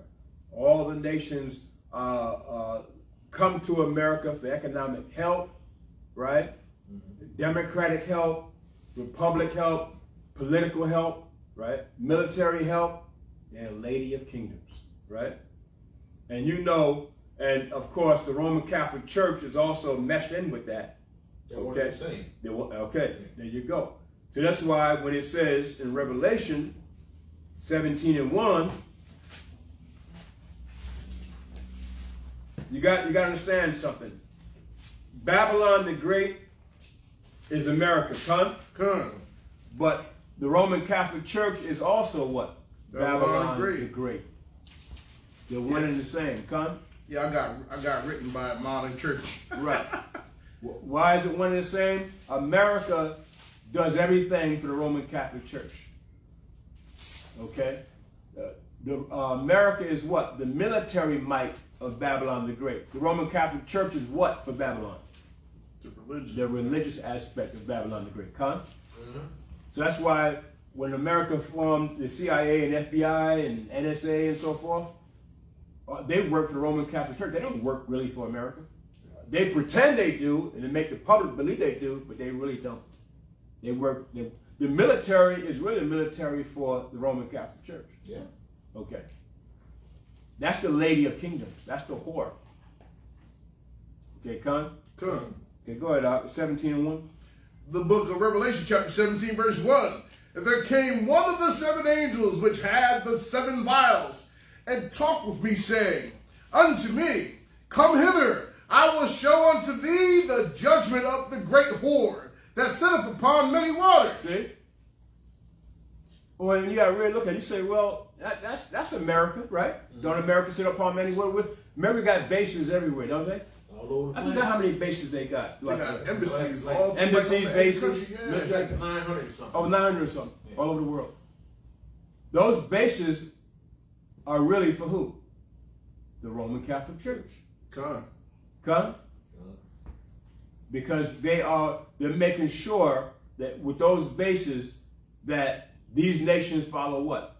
All the nations come to America for economic help, right? Democratic help, republic help, political help, right? Military help, and Lady of Kingdoms, right? And and of course the Roman Catholic Church is also meshed in with that. Okay. The same. Okay, there you go. So that's why when it says in Revelation 17:1, you got to understand something. Babylon the Great is America, Come. but the Roman Catholic Church is also what? Babylon the Great. They're one and the same, Yeah, I got written by a modern church. Right. Why is it one and the same? America does everything for the Roman Catholic Church. Okay? America is what? The military might of Babylon the Great. The Roman Catholic Church is what for Babylon? The religion. The religious aspect of Babylon the Great. So that's why when America formed the CIA and FBI and NSA and so forth, they work for the Roman Catholic Church. They don't work really for America. They pretend they do, and they make the public believe they do, but they really don't. They work. The military is really the military for the Roman Catholic Church. Yeah. Okay. That's the Lady of Kingdoms. That's the whore. Okay, Come. Okay, go ahead, 17:1. The book of Revelation, chapter 17, verse 1. And there came one of the 7 angels which had the 7 vials, and talked with me, saying unto me, Come hither, I will show unto thee the judgment of the great whore that sitteth upon many waters. See? Well, when you gotta really look at it, you say, well, that's America, right? Don't America sit upon many waters? America got bases everywhere, don't they? All over the I planet. forgot how many bases they got. They got embassies, like- all embassies, like, bases, country, yeah. It's like 900 or something. Oh, 900 or something, Yeah. all over the world. Those bases are really for who? The Roman Catholic Church. Come. Come? Because they're making sure that with those bases that these nations follow what?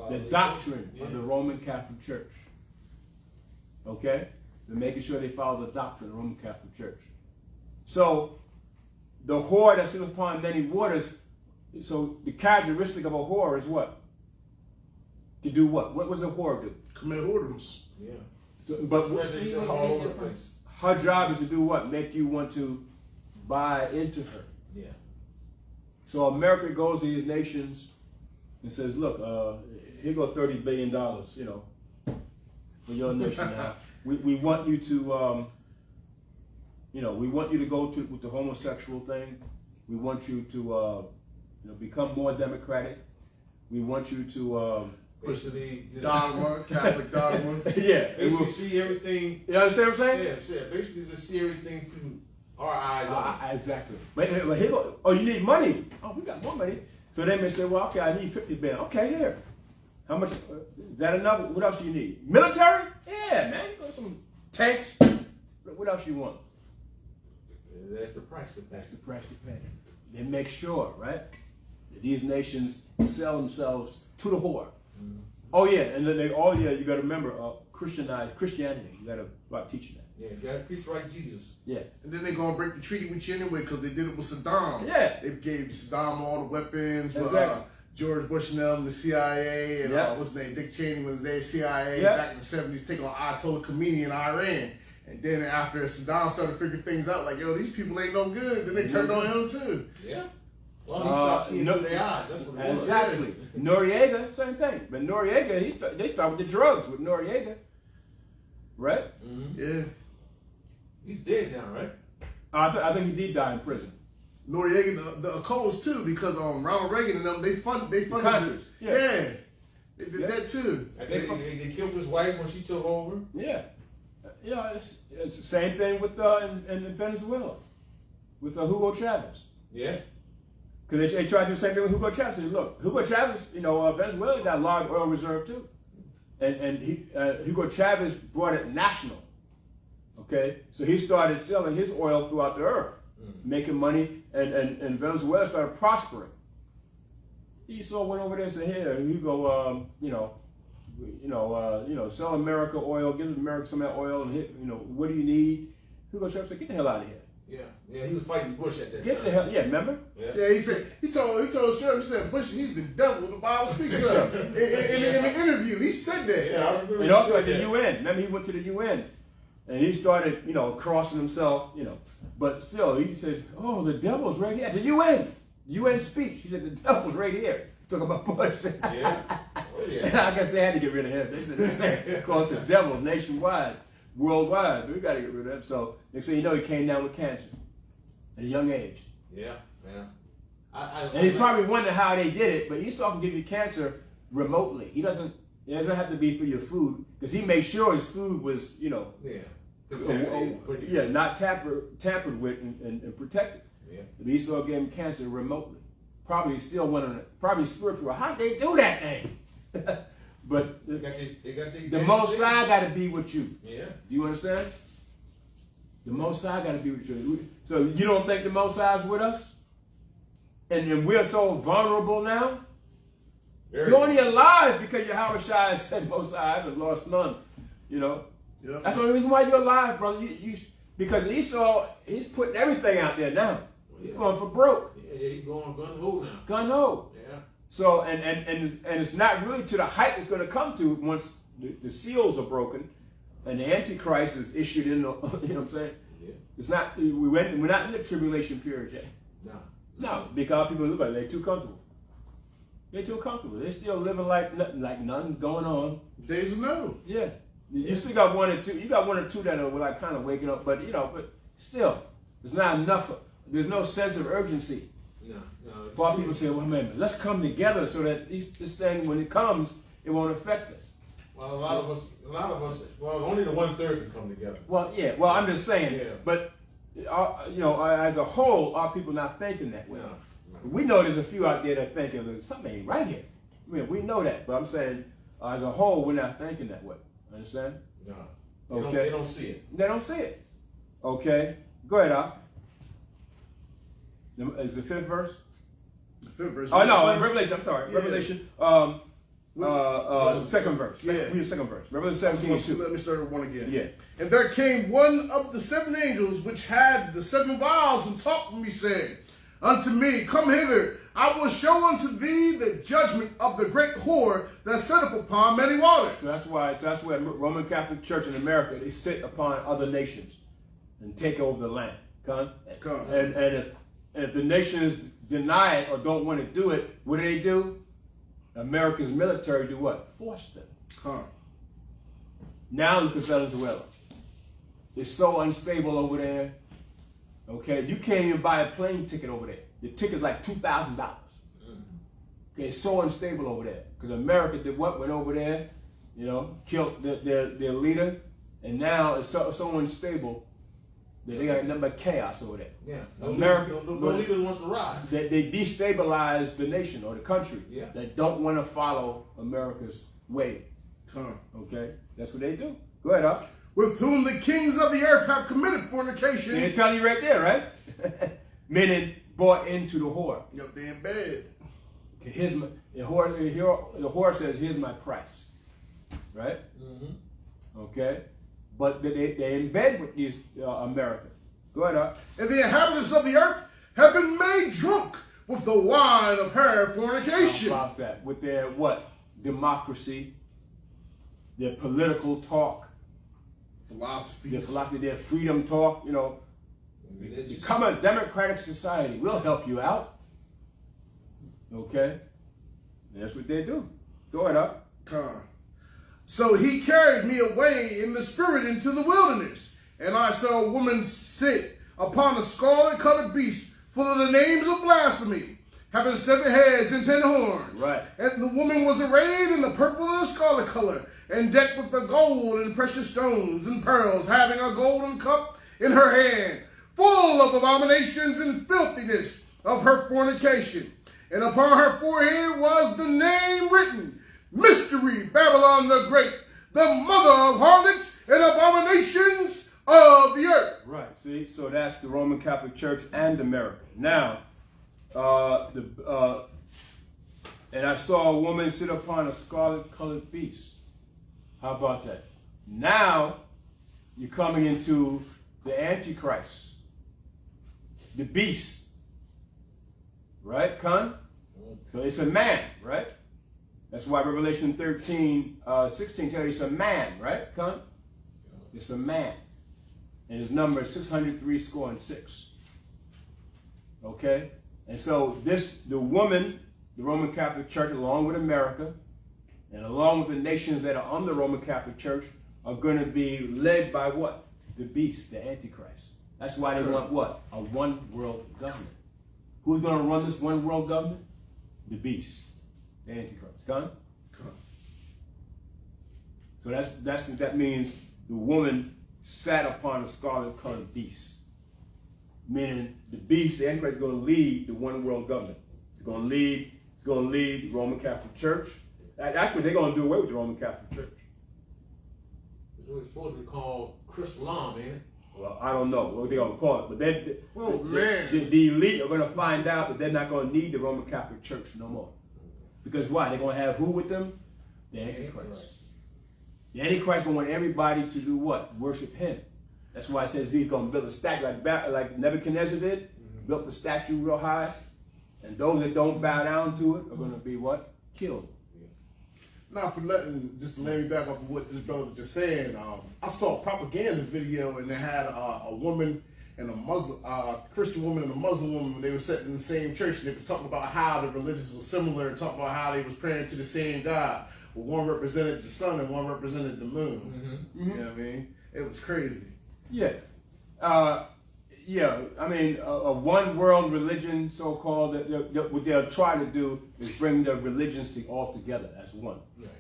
The doctrine of the Roman Catholic Church. Okay? They're making sure they follow the doctrine of the Roman Catholic Church. So, the whore that sits upon many waters, so the characteristic of a whore is what? To do what? What does a whore do? Commit whoredoms. Yeah. So, but That's why they sell all over the place. her job is to do what? Make you want to buy into her. Yeah. So America goes to these nations and says, look, here go $30 billion, you know, for your nation now. We want you to, you know, we want you to go to with the homosexual thing. We want you to, you know, become more democratic. We want you to, Basically, just, Dogma, Catholic dogma. yeah. basically see everything. You understand what I'm saying? Yeah, basically just see everything through our eyes. only. Exactly. But here go, oh, you need money. Oh, we got more money. So they may say, well, okay, I need 50 billion. Okay, here. How much? Is that enough? What else do you need? Military? Yeah, man. You got some tanks. What else you want? That's the price to pay. That's the price to pay. They make sure, right, that these nations sell themselves to the whore. Mm-hmm. Oh yeah, and then they, oh yeah, you got to remember, Christianity. You got to start teaching that. Yeah, you gotta preach like Jesus. Yeah. And then they're gonna break the treaty with you anyway because they did it with Saddam. Yeah. They gave Saddam all the weapons. With, Exactly. George Bush and them, the CIA, and Yeah. what's his name? Dick Cheney was there, CIA Yeah. back in the 70s, taking on Ayatollah Khomeini in Iran. And then after Saddam started figuring things out, like, yo, these people ain't no good, then they turned on him too. Yeah. Well, he stopped seeing no- through their eyes. That's what it was. Exactly. Noriega, same thing. But Noriega, they start with the drugs with Noriega, right? Yeah. He's dead now, right? I think he did die in prison. Noriega, the occults too, because Ronald Reagan and them, they funded Contras, yeah. They did Yeah. that too. I think they killed his wife when she took over. Yeah. You know, it's the same thing with in Venezuela with Hugo Chavez. Yeah. Because they tried to do the same thing with Hugo Chavez. They said, look, Hugo Chavez, you know, Venezuela got a large oil reserve too. And Hugo Chavez brought it national. Okay? So he started selling his oil throughout the earth, making money, and Venezuela started prospering. Esau went over there and said, here, Hugo, sell America oil, give America some of that oil, and what do you need? Hugo Chavez said, get the hell out of here. Yeah, he was fighting Bush at that Get time. the hell, yeah, remember? Yeah, he told Trump, he said, Bush, he's the devil, the Bible speaks of. In the interview, he said that. Yeah, I remember. And also at the UN. Remember, he went to the UN, and he started, crossing himself, But still, he said, "Oh, the devil's right here." At the UN, UN speech. He said, "The devil's right here." Talking about Bush. Yeah. Oh yeah. And I guess they had to get rid of him. They said, "This man caused the devil nationwide, worldwide. We got to get rid of him." So next thing you know, he came down with cancer at a young age. Yeah. And he probably wondered how they did it, but Esau can give you cancer remotely. It doesn't have to be for your food, because he made sure his food was, Yeah. not tampered with and protected. Yeah. But Esau gave him cancer remotely. Probably still went on it. Probably spiritual. How'd they do that thing? But They got the Most High got to be with you. Yeah. Do you understand? The Most High got to be with you. So you don't think the Most High is with us? And we're so vulnerable now? You're only alive because Yahweh Shai said, Most High, I haven't lost none. Yep. That's the only reason why you're alive, brother. Because Esau, he's putting everything out there now. He's going for broke. Yeah, he's going gun ho now. Gun ho. Yeah. So, and it's not really to the height it's going to come to once the seals are broken and the Antichrist is issued in the, you know what I'm saying? Yeah. It's not, we're not in the tribulation period yet. No. No, because people look like they're too comfortable. They're too comfortable. They're still living like nothing going on. Days of no. Yeah. You still got one or two. You got one or two that are like kind of waking up, but but still, it's not enough. There's no sense of urgency. No. A lot of people say, well, man, let's come together so that this thing, when it comes, it won't affect us. Well, a lot of us, well, only the 1/3 can come together. Well, yeah. Well, I'm just saying. Yeah. But as a whole, our people not thinking that way. No. We know there's a few out there that thinking there's something ain't right here. I mean, we know that, but I'm saying as a whole, we're not thinking that way. Understand? No. Okay. They don't see it. They don't see it. Okay. Go ahead, Al. Is the 5th verse? The 5th verse. Oh no, Revelation. I'm sorry, Yeah. Revelation. 2nd verse. Yeah. Read the 2nd verse. Revelation 17:2. Let me start with one again. Yeah. And there came one of the 7 angels which had the 7 vials and talked with me, saying unto me, Come hither, I will show unto thee the judgment of the great whore that sitteth upon many waters. So that's why Roman Catholic Church in America, they sit upon other nations and take over the land. Come. And if the nations deny it or don't want to do it, what do? America's military do what? Force them. Now look at Venezuela. It's so unstable over there. Okay, you can't even buy a plane ticket over there. The ticket's like $2,000. Okay, it's so unstable over there. Because America did what? Went over there, killed their leader, and now it's so unstable that they got nothing but chaos over there. Yeah. America, no leader wants to rise. They destabilize the nation or the country. Yeah. That don't want to follow America's way. Okay, that's what they do. Go ahead, Up. With whom the kings of the earth have committed fornication. They tell you right there, right? Meaning bought into the whore. Yep, they in bed. The whore says, here's my price. Right? Mm-hmm. Okay? But they in bed with these America. Go ahead, Up. And the inhabitants of the earth have been made drunk with the wine of her fornication. How about that? With their what? Democracy, their political talk, philosophy, their freedom talk, Become a democratic society. We'll help you out. Okay? That's what they do. Go ahead, Up. So he carried me away in the spirit into the wilderness, and I saw a woman sit upon a scarlet-colored beast full of the names of blasphemy, having 7 heads and 10 horns. Right. And the woman was arrayed in the purple and the scarlet color, and decked with the gold and precious stones and pearls, having a golden cup in her hand, full of abominations and filthiness of her fornication. And upon her forehead was the name written, Mystery Babylon the Great, the mother of harlots and abominations of the earth. Right. See, so that's the Roman Catholic Church and America. Now, and I saw a woman sit upon a scarlet-colored beast. How about that? Now, you're coming into the Antichrist, the beast. Right, Con? So it's a man, right? That's why Revelation 13:16 tells you it's a man, right, Con? It's a man. And his number is 603 Okay? And so the woman, the Roman Catholic Church, along with America, and along with the nations that are under the Roman Catholic Church, are going to be led by what? The beast, the Antichrist. That's why they want what? A one world government. Who's going to run this one world government? The beast, the Antichrist. Gun? So that means the woman sat upon a scarlet-colored beast. Meaning the beast, the Antichrist, is going to lead the one world government. It's going to lead the Roman Catholic Church. Actually, they're going to do away with the Roman Catholic Church. It's what it's supposed to be called Chrislam, ain't it? Well, I don't know what they're going to call it, but the elite are going to find out that they're not going to need the Roman Catholic Church no more. Because why? They're going to have who with them? The Antichrist. The Antichrist going to want everybody to do what? Worship him. That's why it says he's going to build a statue like Nebuchadnezzar did. Built the statue real high. And those that don't bow down to it are going to be what? Killed. Not for nothing, just to lay me back off of what this brother was just saying. I saw a propaganda video and they had a woman and a Muslim, Christian woman and a Muslim woman, they were sitting in the same church, and they was talking about how the religions were similar, and talking about how they was praying to the same God. But one represented the sun and one represented the moon. You know what I mean? It was crazy. Yeah. Yeah, I mean, a one world religion, so called, what they'll try to do is bring the religions all together as one. Right.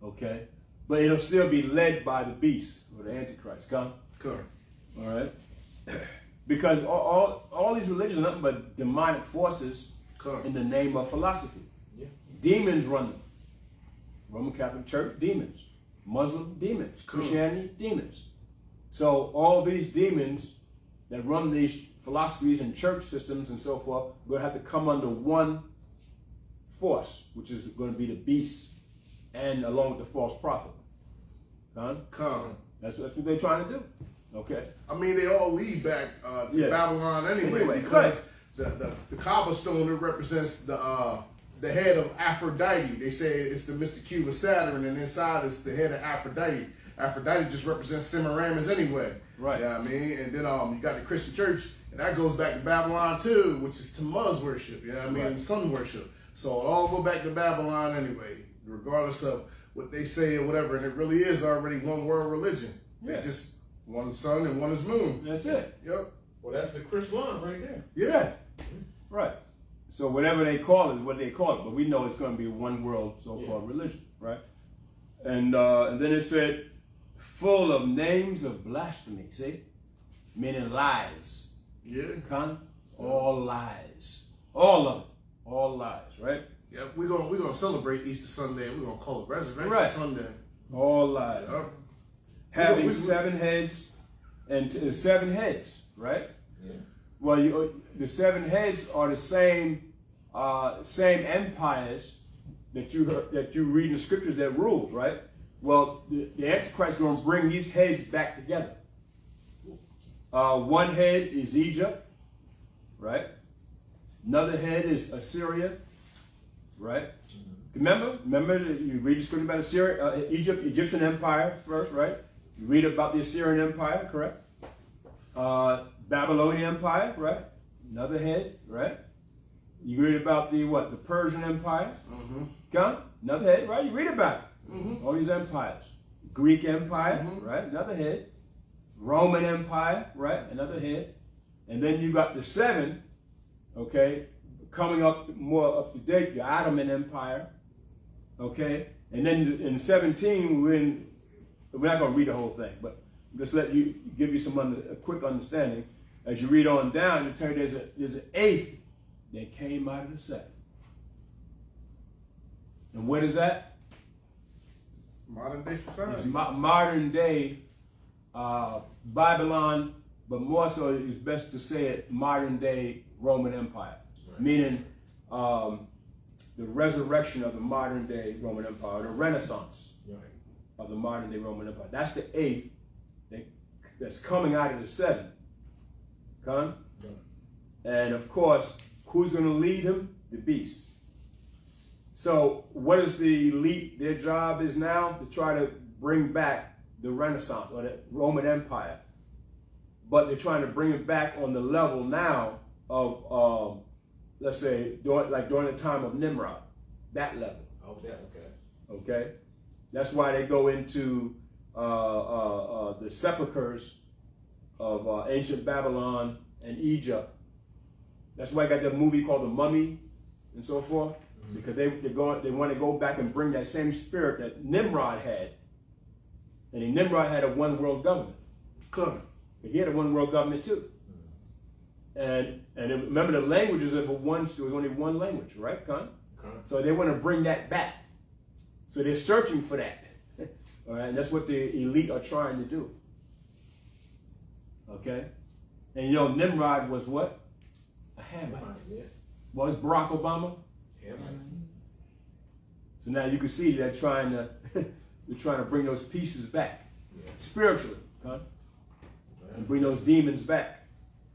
Okay? But it'll still be led by the beast or the Antichrist. Come? Correct. All right? Because all these religions are nothing but demonic forces Correct. in the name of philosophy. Yeah. Demons run them. Roman Catholic Church, demons. Muslim, demons. Cool. Christianity, demons. So all these demons that run these philosophies and church systems and so forth, are going to have to come under one force, which is going to be the beast, and along with the false prophet. Come. That's what they're trying to do. Okay? I mean, they all lead back to Yeah. Babylon anyway, Anyway, because the cobblestone, it represents the head of Aphrodite. They say it's the Mr. Cube of Saturn, and inside is the head of Aphrodite. Aphrodite just represents Semiramis anyway. Right. Yeah, I mean, and then you got the Christian church, and that goes back to Babylon too, which is Tammuz worship. Yeah, I mean, Right. sun worship. So it all go back to Babylon anyway, regardless of what they say or whatever. And it really is already one world religion. Yeah. They just one sun and one is moon. That's it. Yep. Well, that's the Chris Lund right there. Yeah. Right. So whatever they call it is what they call it, but we know it's going to be one world so-called religion, right? And then it said, full of names of blasphemy, see? Meaning lies. Yeah. All lies. All of it. All lies, right? Yeah, we're gonna celebrate Easter Sunday. We're gonna call it Resurrection Right. Sunday. All lies. Yep. Having We- 7 heads and 7 heads, right? Yeah. Well, the 7 heads are the same empires that you read in the scriptures that ruled, right? Well, the Antichrist is going to bring these heads back together. One head is Egypt, right? Another head is Assyria, right? Remember that you read the scripture about Assyria, Egyptian Empire first, right? You read about the Assyrian Empire, correct? Babylonian Empire, right? Another head, right? You read about the Persian Empire, another head, right? You read about it. All these empires. Greek Empire, right? Another head. Roman Empire, right? Another head. And then you got the 7, okay, coming up more up to date, the Ottoman Empire, okay? And then in 17, we're not going to read the whole thing, but just give you a quick understanding. As you read on down, you tell you there's an 8th that came out of the 7. And what is that? Modern day society. It's modern day Babylon, but more so it's best to say it modern day Roman Empire, meaning the resurrection of the modern day Roman Empire, the Renaissance of the modern day Roman Empire. That's the 8th that's coming out of the 7. And of course, who's going to lead him? The beast. So what is the elite? Their job is now to try to bring back the Renaissance or the Roman Empire. But they're trying to bring it back on the level now of, let's say, during the time of Nimrod. That level. Oh, that, okay. Okay? That's why they go into the sepulchers of ancient Babylon and Egypt. That's why I got that movie called The Mummy and so forth. Because they want to go back and bring that same spirit that Nimrod had. And Nimrod had a one world government. But he had a one world government too. And remember the languages of there was only one language, right, Con? So they want to bring that back. So they're searching for that. All right, and that's what the elite are trying to do. Okay? And you know, Nimrod was what? A Hamite. Yeah. Was Barack Obama? Yeah, So now you can see they're trying to bring those pieces back spiritually, huh? And bring those demons back.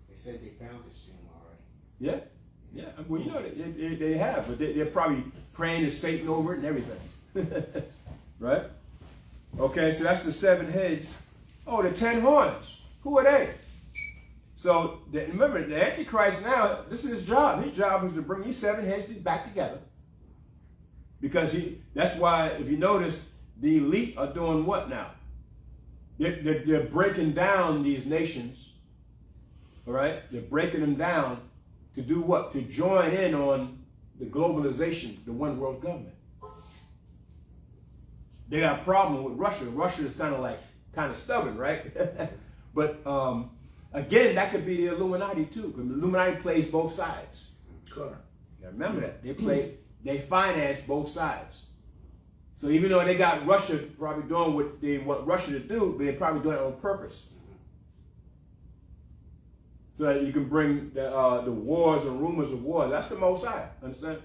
They said they found the stream already. Yeah. Well, you know they have, but they're probably praying to Satan over it and everything, right? Okay, so that's the 7 heads. Oh, the 10 horns. Who are they? So remember, the Antichrist now, this is his job. His job is to bring these seven heads back together. Because that's why, if you notice, the elite are doing what now? They're breaking down these nations. All right? They're breaking them down to do what? To join in on the globalization, the one world government. They got a problem with Russia. Russia is kind of stubborn, right? But again, that could be the Illuminati too, because the Illuminati plays both sides. Sure. You remember that they finance both sides. So even though they got Russia probably doing what they want Russia to do, but they're probably doing it on purpose. So that you can bring the wars and rumors of war. That's the Most High, understand?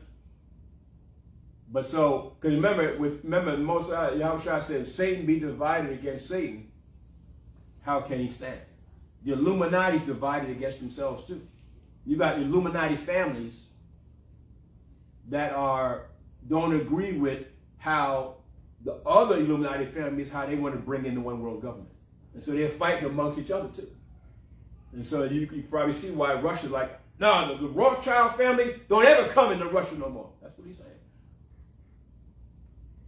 But so, because remember the Most High, Yahushua said, if Satan be divided against Satan, how can he stand? The Illuminati divided against themselves too. You got Illuminati families that don't agree with how the other Illuminati families, how they want to bring in the one world government. And so they're fighting amongst each other too. And so you probably see why Russia's like, no, the Rothschild family don't ever come into Russia no more. That's what he's saying.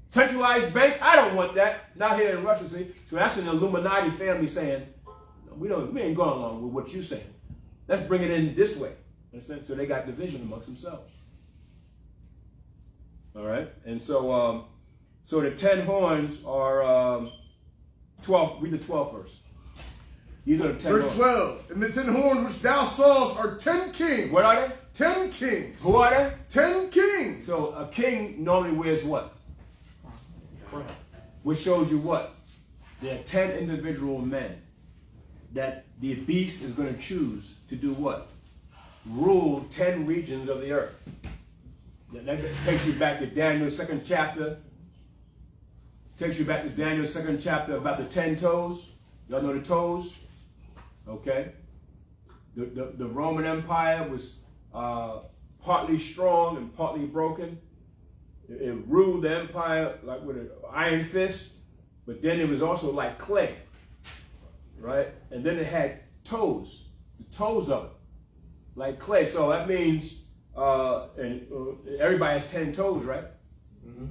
Centralized bank, I don't want that. Not here in Russia, see. So that's an Illuminati family saying, no, we ain't going along with what you're saying. Let's bring it in this way. Understand? So they got division amongst themselves. All right. And so so the 10 horns are 12. Read the 12th verse. These are the 10 Verse horns. 12. And the 10 horns which thou sawest are 10 kings. What are they? 10 kings. Who are they? 10 kings. So a king normally wears what? Crown. Which shows you what? There are 10 individual men that the beast is going to choose to do what? Rule 10 regions of the earth. That takes you back to Daniel's 2nd chapter. Takes you back to Daniel's 2nd chapter about the 10 toes. Y'all know the toes? Okay. The Roman Empire was partly strong and partly broken. It ruled the empire like with an iron fist, but then it was also like clay, right? And then it had toes, the toes of it, like clay. So that means everybody has 10 toes, right? Mm-hmm.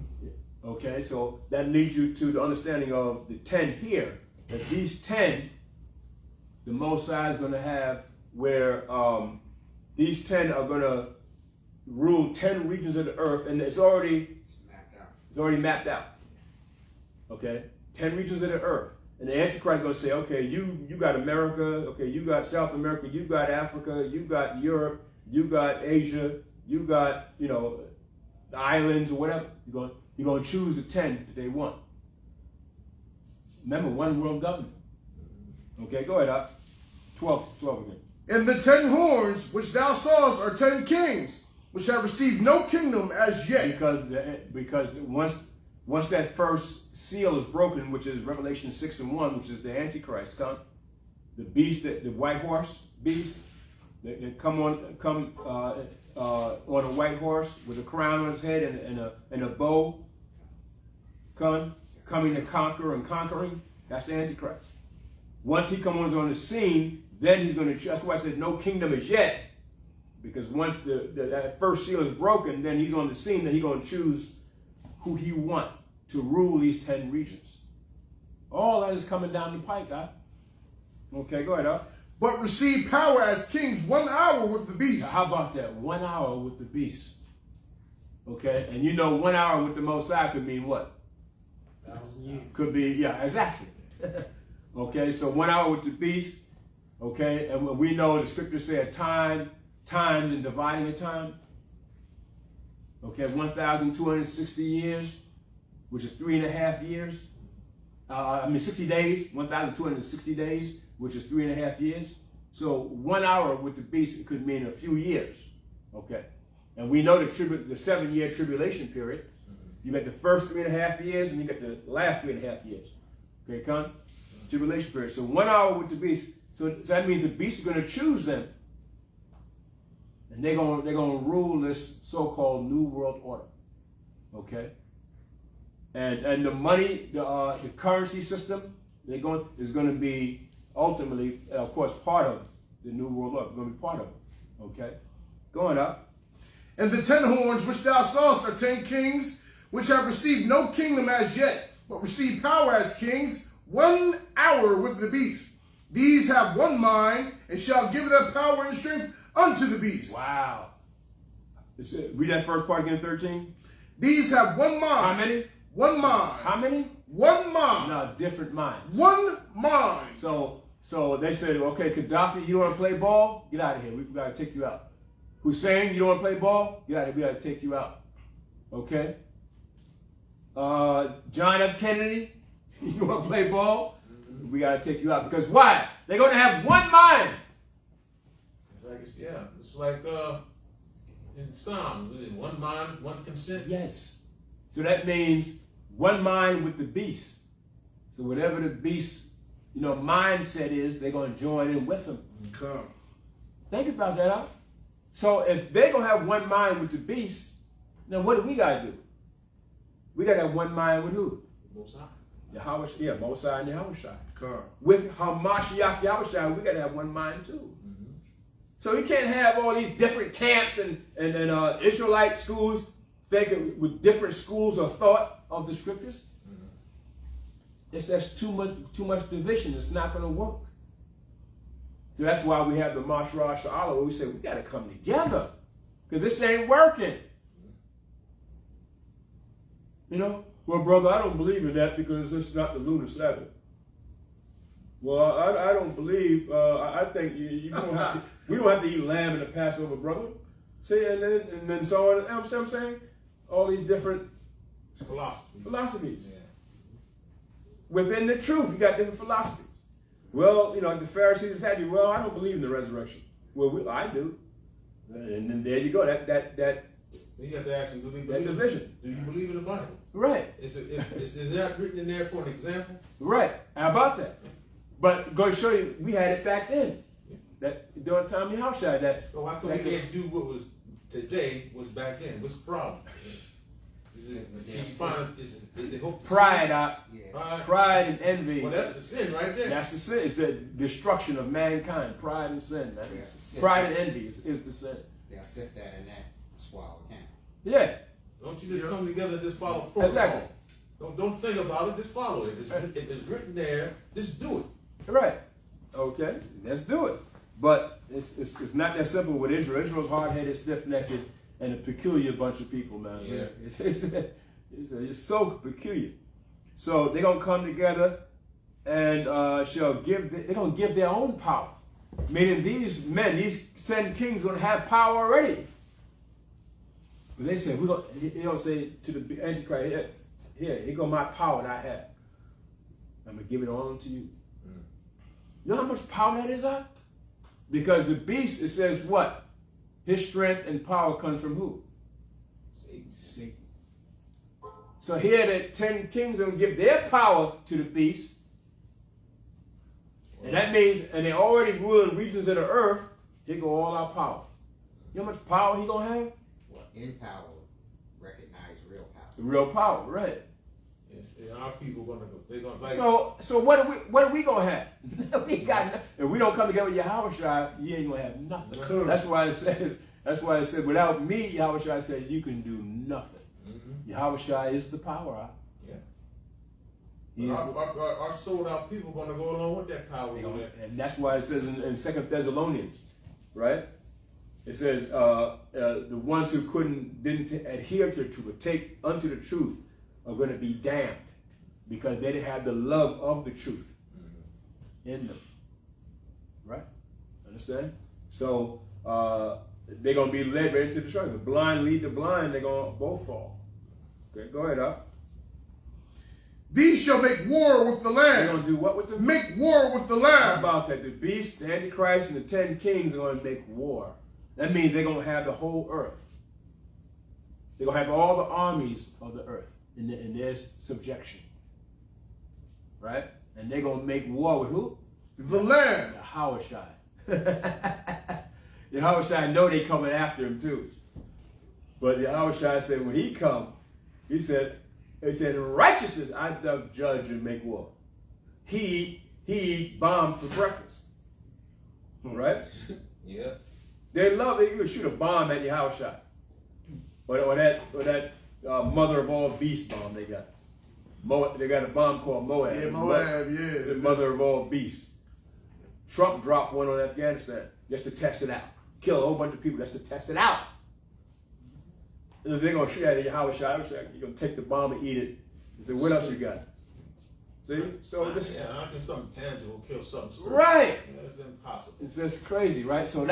Okay, so that leads you to the understanding of the 10 here. That these 10, the Most High is going to have where these 10 are going to rule 10 regions of the earth, and it's already mapped out. Okay, 10 regions of the earth, and the Antichrist is going to say, okay, you got America, okay, you got South America, you got Africa, you got Europe, you got Asia, you got the islands or whatever. You're going to choose the 10 that they want. Remember, one world government. Okay, go ahead, Up. 12 again. And the 10 horns which thou sawest are 10 kings, which have received no kingdom as yet. Because once that first seal is broken, which is Revelation 6:1, which is the Antichrist, the beast, the white horse beast, that come on a white horse with a crown on his head and a bow, coming to conquer and conquering. That's the Antichrist. Once he comes on the scene, then he's going to. That's why I said no kingdom is yet. Because once that first seal is broken, then he's on the scene, then he's going to choose who he wants to rule these 10 regions. All that is coming down the pike, God. Okay, go ahead, Up. But receive power as kings 1 hour with the beast. Now, how about that? 1 hour with the beast. Okay, and 1 hour with the Most High could mean what? Could be, yeah, exactly. Okay, so 1 hour with the beast. Okay, and we know the scriptures say times and dividing the time. Okay, 1,260 years, which is 3.5 years. 60 days, 1,260 days, which is 3.5 years. So 1 hour with the beast, it could mean a few years. Okay, and we know the 7-year tribulation period. You got the first 3.5 years, and you got the last 3.5 years. Okay, tribulation period. So 1 hour with the beast. So that means the beast is going to choose them, and they're going to rule this so-called New World Order. Okay, and the money, the currency system, is going to be ultimately, of course, part of the new world order. We're going to be part of it. Okay? Going up. And the 10 horns which thou sawest are 10 kings, which have received no kingdom as yet, but receive power as kings 1 hour with the beast. These have one mind, and shall give their power and strength unto the beast. Wow. Read that first part again, 13. These have one mind. How many? One mind. How many? One mind. No, different minds. One mind. So they said, okay, Gaddafi, you don't want to play ball? Get out of here. We got to take you out. Hussein, you don't want to play ball? Get out of here. We got to take you out. Okay? John F. Kennedy, you want to play ball? We got to take you out. Because why? They're going to have one mind. It's like in Psalms, one mind, one consent. Yes. So that means one mind with the beast. So whatever the beast, mindset is, they're going to join in with him. Come. Think about that, huh? So if they're going to have one mind with the beast, then what do we got to do? We got to have one mind with who? Most High. Mosai and Yahushua. Come. With Hamashiach Yahushua, we got to have one mind too. So you can't have all these different camps and Israelite schools thinking with different schools of thought of the scriptures. That's too much division. It's not going to work. So that's why we have the Mashra Sha'ala, where we say we got to come together because this ain't working. Well, brother, I don't believe in that because it's not the lunar Sabbath. Well, I don't believe. I think you don't have to. We don't have to eat lamb in the Passover, brother. See, and then so on. You know what I'm saying? All these different philosophies. Yeah. Within the truth, you got different philosophies. Well, the Pharisees had you. Well, I don't believe in the resurrection. Well, I do. And then there you go. That You have to ask them, do they that believe? division. Do you believe in the Bible? Right. Is that written in there for an example? Right. How about that? But go show you, we had it back then. That during the time of Yahushua, that. So why come we can't do what was today was back then? What's the problem? Is it hope to Pride, sin? pride and envy. Well, that's the sin right there. That's the sin. It's the destruction of mankind. Pride and sin, man. Yeah. Pride and envy is the sin. They'll sift that in that swallow can. Yeah. Don't you just come together and just follow protocol? Exactly. Don't think about it. Just follow it. If it's written there, just do it. Right. Okay. Let's do it. But it's not that simple with Israel. Israel's hard-headed, stiff-necked, and a peculiar bunch of people, man. Yeah. It's so peculiar. So they're gonna come together and they're gonna give their own power. Meaning these 10 kings, are gonna have power already. But they said they don't say to the Antichrist, here go my power that I have. I'm gonna give it all to you. You know how much power that is, huh? Because the beast, it says what? His strength and power comes from who? Satan. So here the 10 kings are going to give their power to the beast. And that means, and they already ruling regions of the earth, here go all our power. You know how much power he going to have? Well, in power, recognize real power. The real power, right. Yes, and our people they're gonna like. So what are we gonna have? We got if we don't come together with Yahushua, you ain't gonna have nothing. Cool. That's why it said without me, Yahushua said you can do nothing. Mm-hmm. Yahushua is the power. Yeah. Our sold out people gonna go along with that power. And that's why it says in 2 Thessalonians, right? It says the ones who didn't adhere to the truth, take unto the truth, are going to be damned because they didn't have the love of the truth in them. Right? Understand? So they're going to be led right into destruction. The blind lead the blind, they're going to both fall. Okay, go ahead up. These shall make war with the They're Lamb. going to do what with them? Make war with the How Lamb. about that? The beast, the Antichrist, and the 10 kings are going to make war. That means they're going to have the whole earth. They're going to have all the armies of the earth in their subjection. Right? And they're going to make war with who? The Lamb. Yahushua. Yahushua know they coming after him too. But Yahushua said when he come, he said, in righteousness I doth judge and make war. He eat bombs for breakfast. right? Yeah. They love it. You would shoot a bomb at your house shot, or that mother of all beasts bomb they got. They got a bomb called Moab. Yeah, Moab, yeah. The mother of all beasts. Trump dropped one on Afghanistan just to test it out. Kill a whole bunch of people just to test it out. And if they're gonna shoot at your house shot, you're gonna take the bomb and eat it. And say, what else you got? See? So this I think something tangible kill something spiritual. right. Yeah, that's impossible. It's just crazy, right? So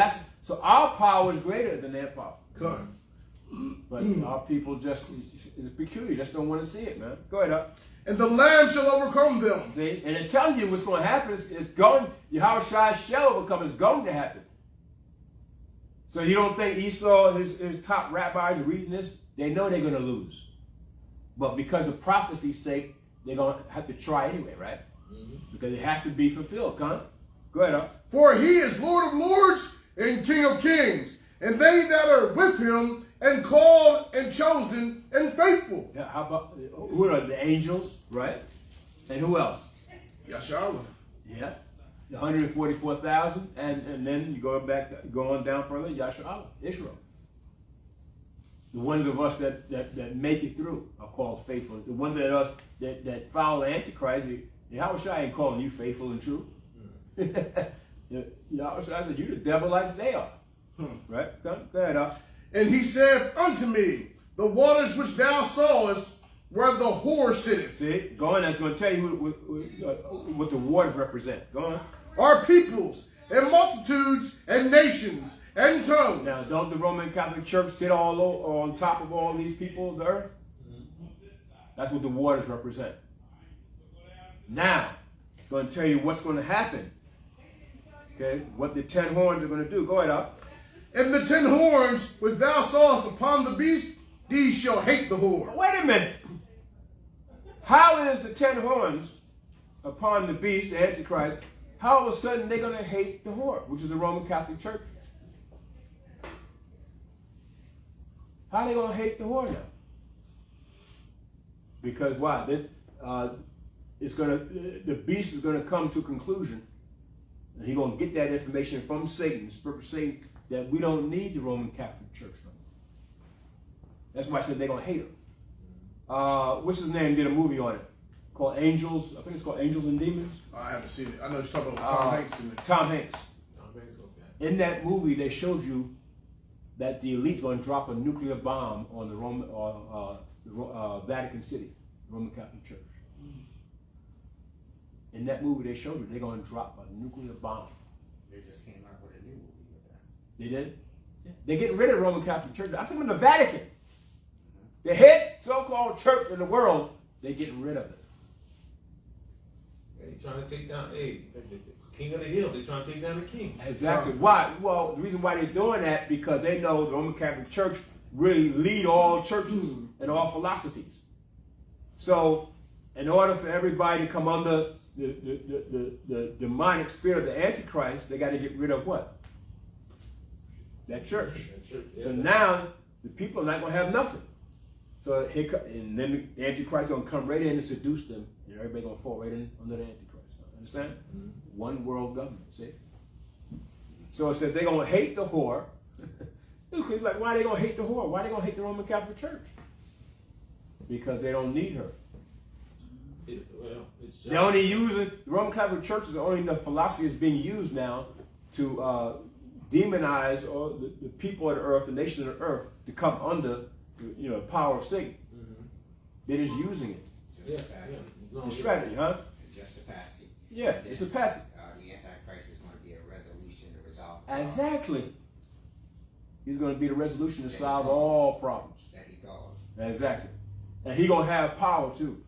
our power is greater than their power. Come. But our people it's peculiar, just don't want to see it, man. Go ahead up. And the Lamb shall overcome them. See? And it tells you what's going to happen. It's going, Yahushua's shall overcome. It's going to happen. So you don't think Esau, his top rabbis reading this, they know they're going to lose. But because of prophecy's sake, they're going to have to try anyway, right? Because it has to be fulfilled, huh? Go ahead up. For he is Lord of lords and King of kings. And they that are with him and called and chosen and faithful. Yeah, how about, who are the angels, right? And who else? Yashala. Yeah, the 144,000, and then you go on down further, Yashala, Israel. The ones of us that make it through are called faithful. The ones that follow the Antichrist, Yahushua ain't calling you faithful and true. Yahushua said, you the devil like they are. Right? Go ahead, up. And he said unto me, the waters which thou sawest where the whore sitteth. See, go on, that's going to tell you what the waters represent. Go on. Are peoples and multitudes and nations and tongues. Now, don't the Roman Catholic Church sit all on top of all these people of the earth? That's what the waters represent. Now, it's going to tell you what's going to happen. Okay, what the 10 horns are going to do. Go ahead, up. And the 10 horns which thou sawest upon the beast, these shall hate the whore. Wait a minute. How is the 10 horns upon the beast, the Antichrist, how all of a sudden they're going to hate the whore, which is the Roman Catholic Church? How are they going to hate the whore now? Because why? The beast is going to come to a conclusion, and he's going to get that information from Satan, the spirit of Satan, that we don't need the Roman Catholic Church no more. That's why I said they're going to hate him. What's his name? Did a movie on it called Angels. I think it's called Angels and Demons. I haven't seen it. I know you're talking about Tom Hanks in it. Tom Hanks. Tom Hanks, okay. In that movie, they showed you that the elite's going to drop a nuclear bomb on the Vatican City, Roman Catholic Church. In that movie, they showed you they're going to drop a nuclear bomb. They just came out with a new movie with that. They did? Yeah. They're getting rid of the Roman Catholic Church. I'm talking about the Vatican. The head so-called church in the world, they're getting rid of it. They trying to take down, the king of the hill. They trying to take down the king. Exactly. Why? Well, the reason why they're doing that because they know the Roman Catholic Church really lead all churches and all philosophies. So, in order for everybody to come under the demonic spirit of the Antichrist, they got to get rid of what? That church. Yeah. So now the people are not going to have nothing. So and then the Antichrist is going to come right in and seduce them, and everybody going to fall right in under the Antichrist. Understand? Mm-hmm. One world government. See? So it said they're going to hate the whore. It's like, why are they going to hate the whore? Why are they going to hate the Roman Catholic Church? Because they don't need her. They only use it. The Roman Catholic Church is only the philosophy is being used now to demonize all the people of the earth, the nations of the earth, to come under the power of Satan. Mm-hmm. They're just using it. It's strategy, huh? Just a patsy. Yeah, it's a patsy. The Antichrist is going to be a resolution to resolve. Exactly. He's going to be the resolution to solve all problems. That he caused. Exactly. And he's going to have power too.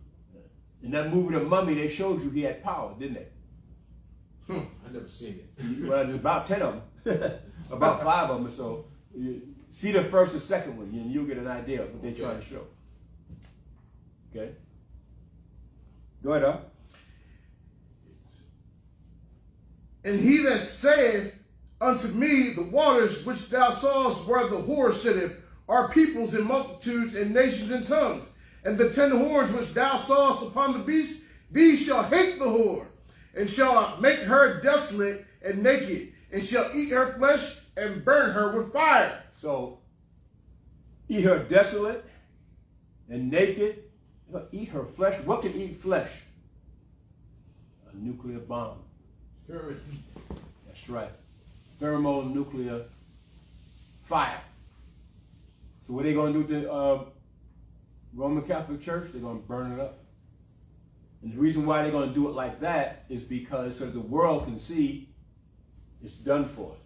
In that movie, The Mummy, they showed you he had power, didn't they? I never seen it. Well, there's about 10 of them. About 5 of them. So you see the first and second one, and you'll get an idea of what they're trying to show. Okay? Go ahead, up. And he that saith unto me, the waters which thou sawest where the whore sitteth are peoples and multitudes and nations and tongues. And the 10 horns which thou sawest upon the beast, these shall hate the whore, and shall make her desolate and naked, and shall eat her flesh and burn her with fire. So, eat her desolate and naked. He'll eat her flesh. What can eat flesh? A nuclear bomb. Very. That's right. Thermonuclear fire. So what are they going to do with the Roman Catholic Church? They're going to burn it up. And the reason why they're going to do it like that is because so the world can see it's done for us.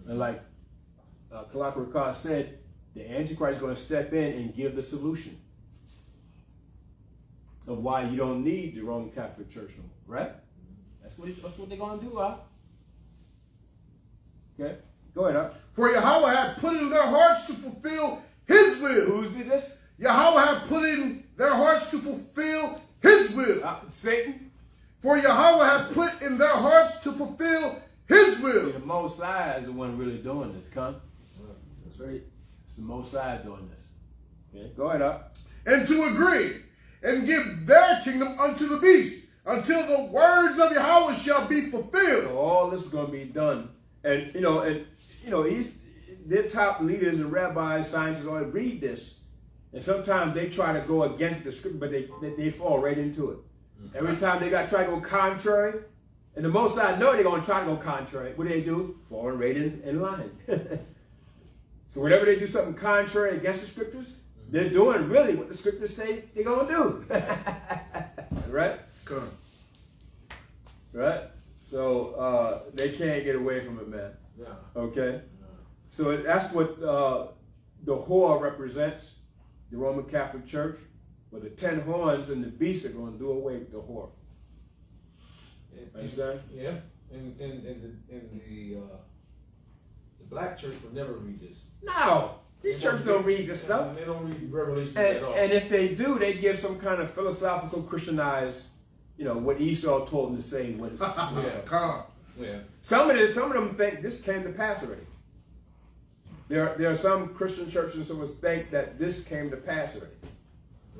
And like Kalaka Ricard said, the Antichrist is going to step in and give the solution of why you don't need the Roman Catholic Church no more, right? That's what they're going to do, Okay, go ahead, For Yahweh hath put in their hearts to fulfill his will. Who's did this? Yahweh hath put in their hearts to fulfill his will. Satan. For Yahweh hath put in their hearts to fulfill his will. The Most High is the one really doing this, come. That's right. It's the Most High doing this. Okay, go ahead, And to agree and give their kingdom unto the beast until the words of Yahweh shall be fulfilled. So all this is going to be done. And their top leaders and rabbis, scientists already read this. And sometimes they try to go against the scripture, but they fall right into it. Every time they try to go contrary, and the Most High know they're going to try to go contrary. What do they do? Fall right in line. So whenever they do something contrary against the scriptures, they're doing really what the scriptures say they're going to do. Right? Come. Right? So they can't get away from it, man. Yeah. Okay? Yeah. So that's what the whore represents, the Roman Catholic Church. But the 10 horns and the beast are going to do away with the whore. Understand? Yeah. And the black church will never read this. No! These churches don't read this stuff. They don't read Revelation at all. And if they do, they give some kind of philosophical, Christianized, what Esau told them to say. What is, Come. Yeah. Some of them think this came to pass already. There are some Christian churches and so on think that this came to pass already.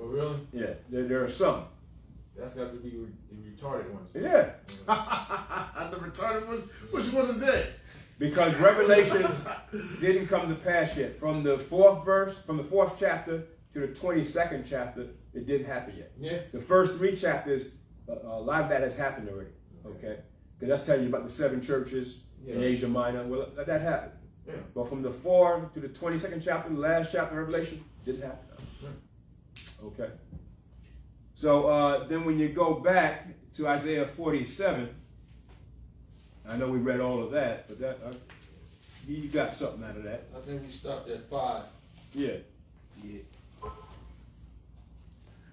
Oh, really? Yeah, there are some. That's got to be the retarded ones. Yeah. The retarded ones? Which one is that? Because Revelation didn't come to pass yet. From the 4th chapter to the 22nd chapter, it didn't happen yet. Yeah. The first 3 chapters, a lot of that has happened already. Okay? Because that's telling you about the 7 churches in Asia Minor. Well, that happened. Yeah. But from the 4th to the 22nd chapter, the last chapter of Revelation, didn't happen. Okay. So then when you go back to Isaiah 47, I know we read all of that, but that you got something out of that. I think we stopped at 5. Yeah.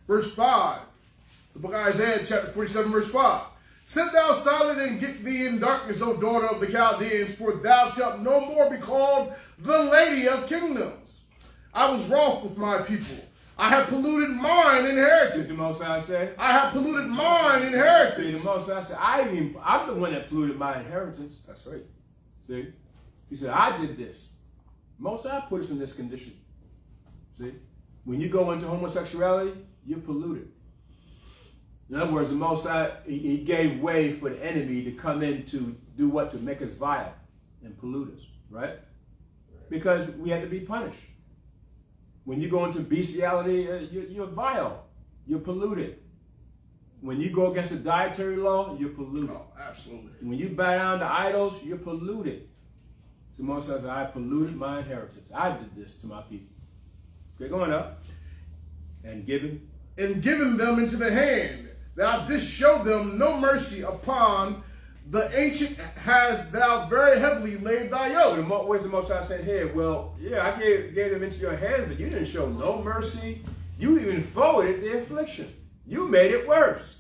Verse 5. The book of Isaiah, chapter 47, verse 5. Sit thou silent and get thee in darkness, O daughter of the Chaldeans, for thou shalt no more be called the lady of kingdoms. I was wroth with my people. I have polluted mine inheritance. Did the Most High say? I have polluted mine inheritance. See, the Most High said, I'm the one that polluted my inheritance. That's right. See? He said, I did this. Most High put us in this condition. See? When you go into homosexuality, you're polluted. In other words, the Most High, he gave way for the enemy to come in to do what? To make us vile and pollute us, right? Because we had to be punished. When you go into bestiality, you're vile. You're polluted. When you go against the dietary law, you're polluted. Oh, absolutely. When you bow down to idols, you're polluted. So Moses says, I polluted my inheritance. I did this to my people. Okay, going up. And given. And given them into the hand. Thou didst show them no mercy upon the ancient has thou very heavily laid thy yoke. So where's the Most High said here? Well, yeah, I gave them into your hands, but you didn't show no mercy. You even forwarded the affliction. You made it worse.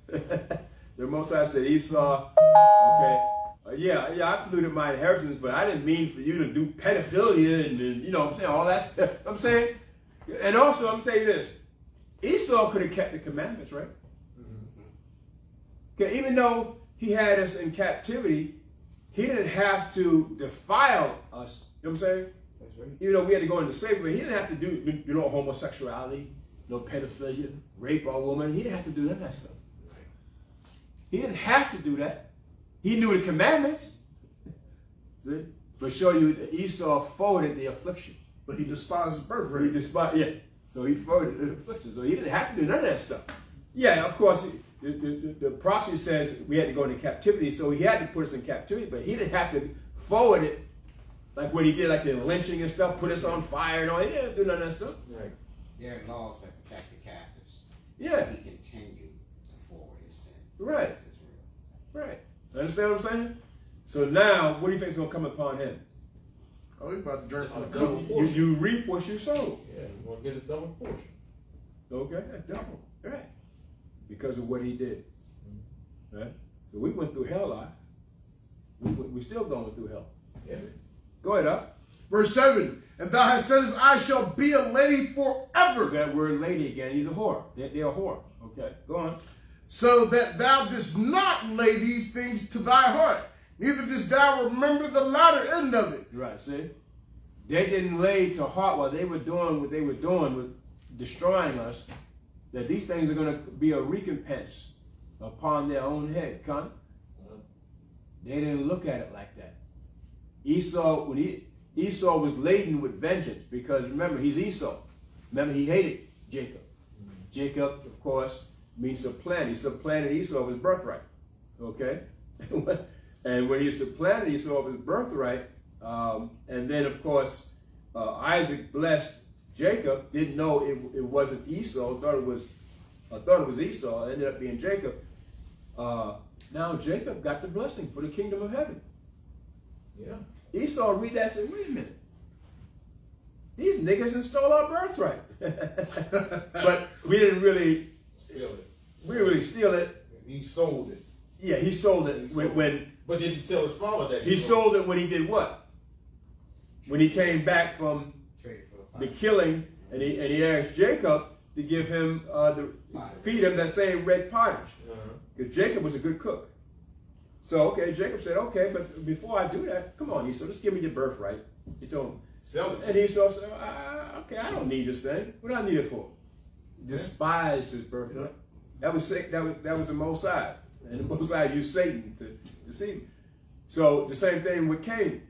The Most High said, Esau, okay, yeah, I polluted my inheritance, but I didn't mean for you to do pedophilia and what I'm saying, all that stuff. I'm saying, and also I'm telling you this, Esau could have kept the commandments, right? Okay, even though he had us in captivity, he didn't have to defile us. You know what I'm saying? That's right. Even though we had to go into slavery, he didn't have to do, homosexuality, no pedophilia, rape a woman. He didn't have to do none of that stuff. He didn't have to do that. He knew the commandments, See? But show you that Esau forwarded the affliction. But he despised his He birthright. despised, yeah. So he forwarded the affliction. So he didn't have to do none of that stuff. Yeah, of course, the prophecy says we had to go into captivity, so he had to put us in captivity, but he didn't have to forward it like what he did, like the lynching and stuff, put us on fire and all. He didn't do none of that stuff. Right. There are laws that protect the captives. Yeah. He continued to forward his sin. Right. This is real. Right. Understand what I'm saying? So now, what do you think is going to come upon him? Oh, he's about to drink from the Double cup. portion. You reap what you sow. Yeah, you want to get a double portion. Okay, a double. Right. Because of what he did. Right? So we went through hell, we're still going through hell. Yeah. Go ahead, up. Verse 7. And thou hast said, I shall be a lady forever. That word lady again, he's a whore. They're a whore. Okay, go on. So that thou didst not lay these things to thy heart, neither didst thou remember the latter end of it. Right, see? They didn't lay to heart while they were doing what they were doing with destroying us, that these things are going to be a recompense upon their own head, cunt. They didn't look at it like that. Esau was laden with vengeance because remember, he's Esau. Remember, he hated Jacob. Jacob, of course, means supplant. He supplanted Esau of his birthright. Okay? And when he supplanted Esau of his birthright, and then, of course, Isaac blessed Jacob, didn't know it wasn't Esau, thought it was Esau, it ended up being Jacob. Now Jacob got the blessing for the kingdom of heaven. Yeah. Esau read that and said, wait a minute. These niggas done stole our birthright. But we didn't really steal it. He sold it. Yeah, he sold it when But did he tell his father that he sold it when he did what? When he came back from Traded for the killing, and he asked Jacob to give him feed him that same red pottage. Because Jacob was a good cook. So okay, Jacob said, okay, but before I do that, come on, Esau, just give me your birthright. He told him. Sell it. And Esau said, okay, I don't need this thing. What do I need it for? Despised his birthright. That was the Mosai. And the Mosai used Satan to deceive him. So the same thing with Cain.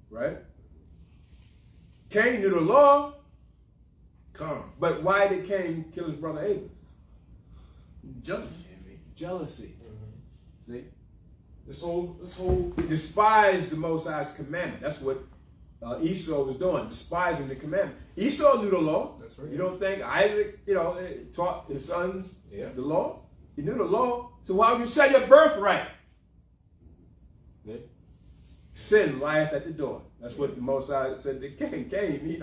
Right? Cain knew the law. Come. But why did Cain kill his brother Abel? Jealousy. Jealousy. See? This whole He despised the Most High's commandment. That's what Esau was doing, despising the commandment. Esau knew the law. That's right. You don't think Isaac, taught his sons the law? He knew the law. So why would you sell your birthright? Okay. Sin lieth at the door. That's what the Most High said to Cain. Cain,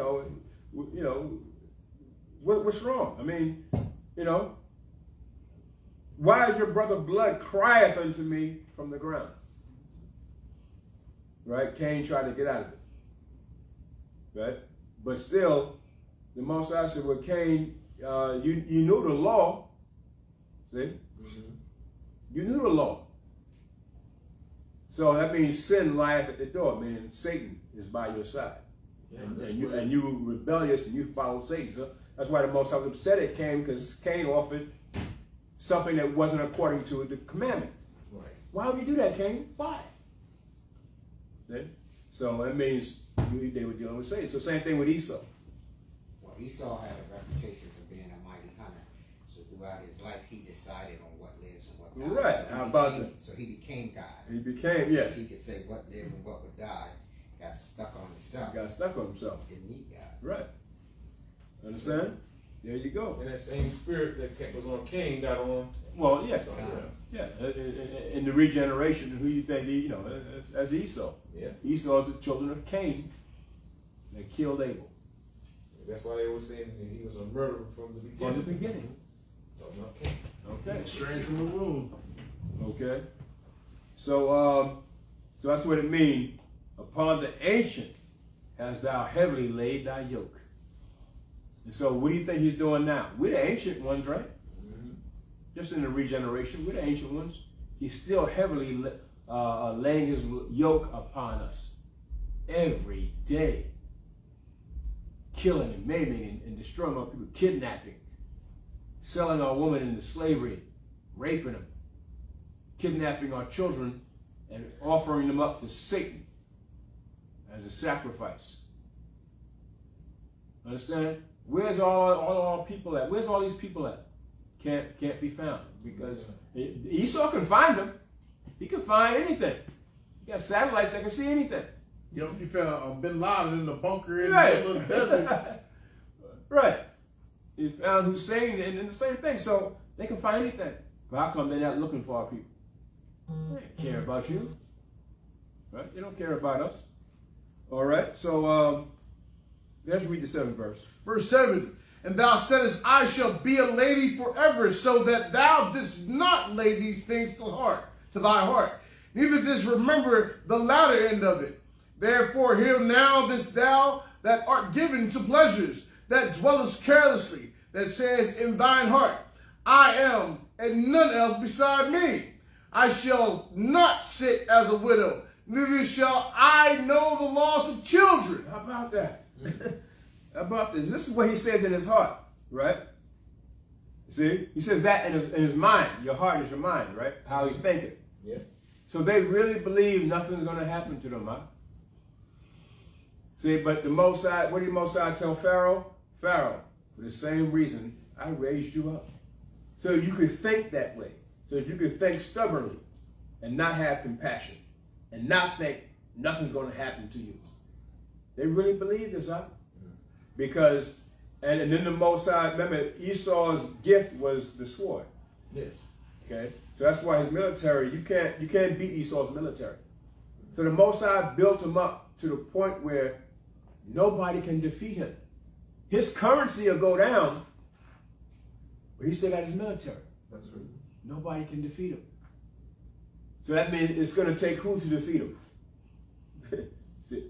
what's wrong? I mean, why is your brother blood crieth unto me from the ground? Right? Cain tried to get out of it. Right? But still, the Most High said, well, Cain, you knew the law. See? You knew the law. So that means sin lieth at the door, meaning Satan is by your side. Yeah, and you were rebellious and you followed Satan. So that's why the Most High was upset at Cain, because Cain offered something that wasn't according to the commandment. Right. Why would you do that, Cain? Why? See? So that means they were dealing with Satan. So same thing with Esau. Well, Esau had a reputation for being a mighty hunter. So throughout his life, he decided on what lives and what dies. Right. So How about that? So he became God. He became, yes. He could say what lived and what would die. Got stuck on himself. Got stuck on himself. Didn't need God. Right. Understand? There you go. And that same spirit that was on Cain got on. Well, yes. So, Yeah. In the regeneration, who you think, as Esau. Yeah. Esau is the children of Cain that killed Abel. That's why they were saying that he was a murderer from the beginning. From the beginning. Talking about Cain. Okay. Straight from the womb. Okay. So that's what it means. Upon the ancient hast thou heavily laid thy yoke. And so what do you think he's doing now? We're the ancient ones, right? Just in the regeneration, we're the ancient ones. He's still heavily laying his yoke upon us every day. Killing and maiming and destroying our people, kidnapping, selling our women into slavery, raping them, kidnapping our children and offering them up to Satan as a sacrifice. Understand? Where's all people at? Where's all these people at? Can't be found, because Esau can find them. He can find anything. He got satellites that can see anything. You found Bin Laden in the bunker in Right. the middle of the desert. Right. He found Hussein and the same thing. So they can find anything. But how come they're not looking for our people? They don't care about you. Right? They don't care about us. All right. So let's read the 7th verse. Verse 7. And thou saidest, I shall be a lady forever, so that thou didst not lay these things to thy heart, neither didst remember the latter end of it. Therefore hear now this thou that art given to pleasures, that dwellest carelessly, that says in thine heart, I am, and none else beside me. I shall not sit as a widow, neither shall I know the loss of children. How about that? How about this? This is what he says in his heart, right? See? He says that in his mind. Your heart is your mind, right? How you think it. Yeah. So they really believe nothing's going to happen to them, huh? See, but the Most High, what did Most High tell Pharaoh? Pharaoh, for the same reason, I raised you up. So you could think that way. So that you could think stubbornly and not have compassion and not think nothing's going to happen to you. They really believe this, huh? Because, and then the Most High, remember, Esau's gift was the sword. Yes. Okay? So that's why his military, you can't beat Esau's military. So the Most High built him up to the point where nobody can defeat him. His currency will go down, but he still got his military. That's right. Nobody can defeat him. So that means it's going to take who to defeat him? See,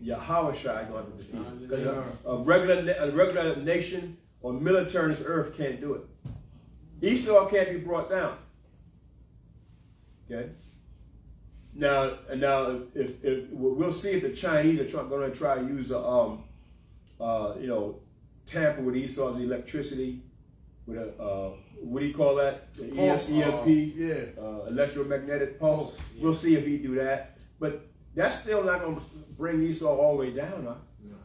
Yahweh Shai is going to defeat him. Because a regular nation or military on this earth can't do it. Esau can't be brought down. Okay? Now, if we'll see if the Chinese are going to try to use tamper with Esau's electricity with a what do you call that? The Pulse, EMP, yeah. Electromagnetic pulse. Yeah. We'll see if he do that, but that's still not going to bring Esau all the way down, huh? No.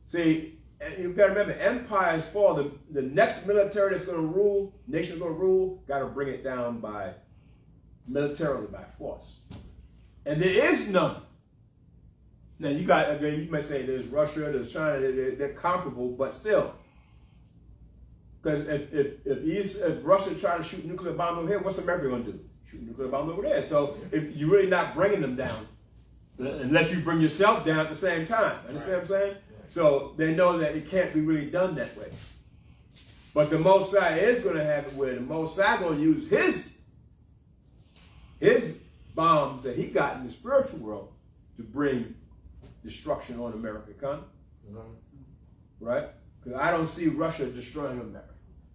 See, you've got to remember, empires fall. The next military that's going to rule, nation that's going to rule, got to bring it down militarily by force. And there is none. Now you might say there's Russia, there's China, they're comparable, but still. Because if Russia try to shoot a nuclear bomb over here, what's America going to do? Shoot a nuclear bomb over there. So if you're really not bringing them down, unless you bring yourself down at the same time. Understand what I'm saying? Right. So they know that it can't be really done that way. But the Most High is going to have it where the Most High going to use his bombs that he got in the spiritual world to bring destruction on America, right? Because I don't see Russia destroying America.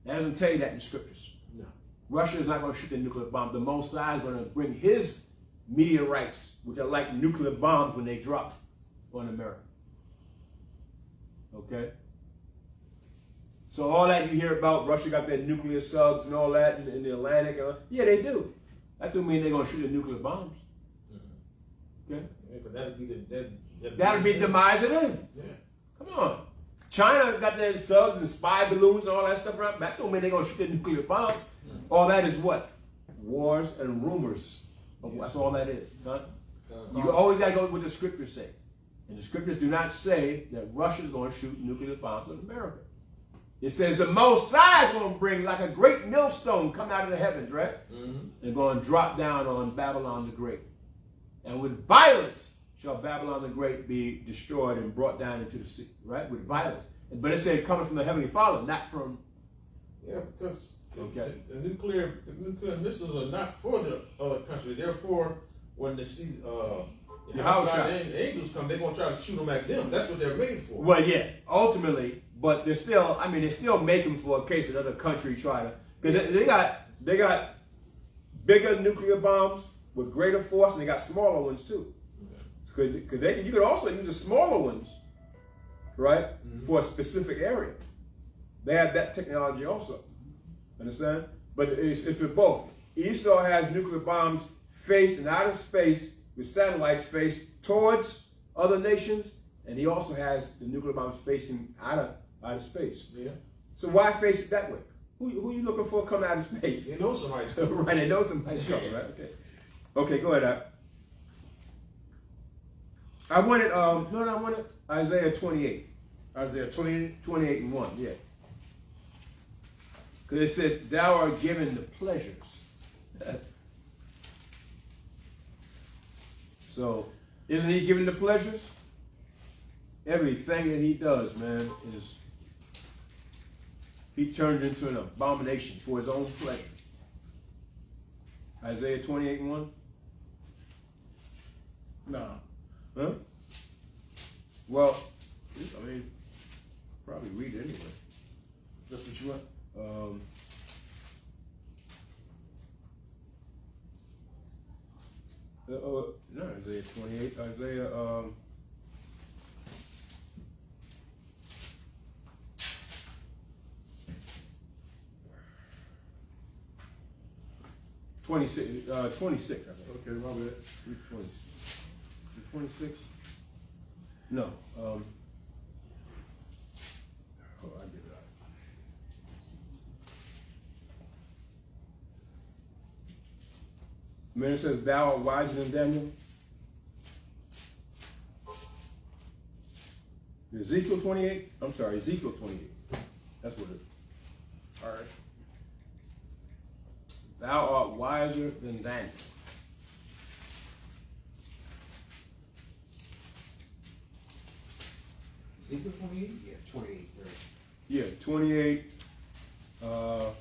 That doesn't tell you that in the scriptures. No. Russia is not going to shoot the nuclear bomb. The Most High is going to bring his meteorites, which are like nuclear bombs when they drop on America. Okay? So all that you hear about, Russia got their nuclear subs and all that in the Atlantic. Yeah, they do. That doesn't mean they're going to shoot the nuclear bombs. Okay? Yeah, but that'd be That'll be demise of them. Yeah. Come on. China got their subs and spy balloons and all that stuff around. That don't mean they're going to shoot the nuclear bomb. All that is what? Wars and rumors. That's all that is. Huh? You always got to go with what the scriptures say. And the scriptures do not say that Russia's going to shoot nuclear bombs on America. It says the Most High is going to bring like a great millstone come out of the heavens, right? Mm-hmm. They're going to drop down on Babylon the Great. And with violence shall Babylon the Great be destroyed and brought down into the sea, right? With violence. But it said coming from the Heavenly Father, not from... Yeah, because Okay. the nuclear missiles are not for the other country. Therefore, when they see the angels come, they're going to try to shoot them at them. That's what they're made for. Well, yeah, ultimately, but they still make them for a case another country try to... Because they got bigger nuclear bombs with greater force, and they got smaller ones too. Because you could also use the smaller ones, right, for a specific area. They have that technology also. Understand? But it's for both. Esau has nuclear bombs faced in outer space with satellites faced towards other nations, and he also has the nuclear bombs facing out of space. Yeah. So why face it that way? Who you looking for coming out of space? You know somebody's coming. Right, they know somebody's coming, right? Okay. Okay, go ahead, Al. I wanted I wanted Isaiah 28. Isaiah 28. 28 and 1, yeah. Because it says, thou art given the pleasures. So, isn't he given the pleasures? Everything that he does, man, is he turns into an abomination for his own pleasure. Isaiah 28 and 1? No. Huh? Well, I mean, probably read it anyway. That's what you want? No, Isaiah 28. Isaiah, '26, I think. Okay, my bad. 26? No. Oh, I get it out. Man, it says, thou art wiser than Daniel. Ezekiel 28? I'm sorry, Ezekiel 28. That's what it is. All right. Thou art wiser than Daniel. Ezekiel 28? Yeah, 28, right. Yeah, 28. Right.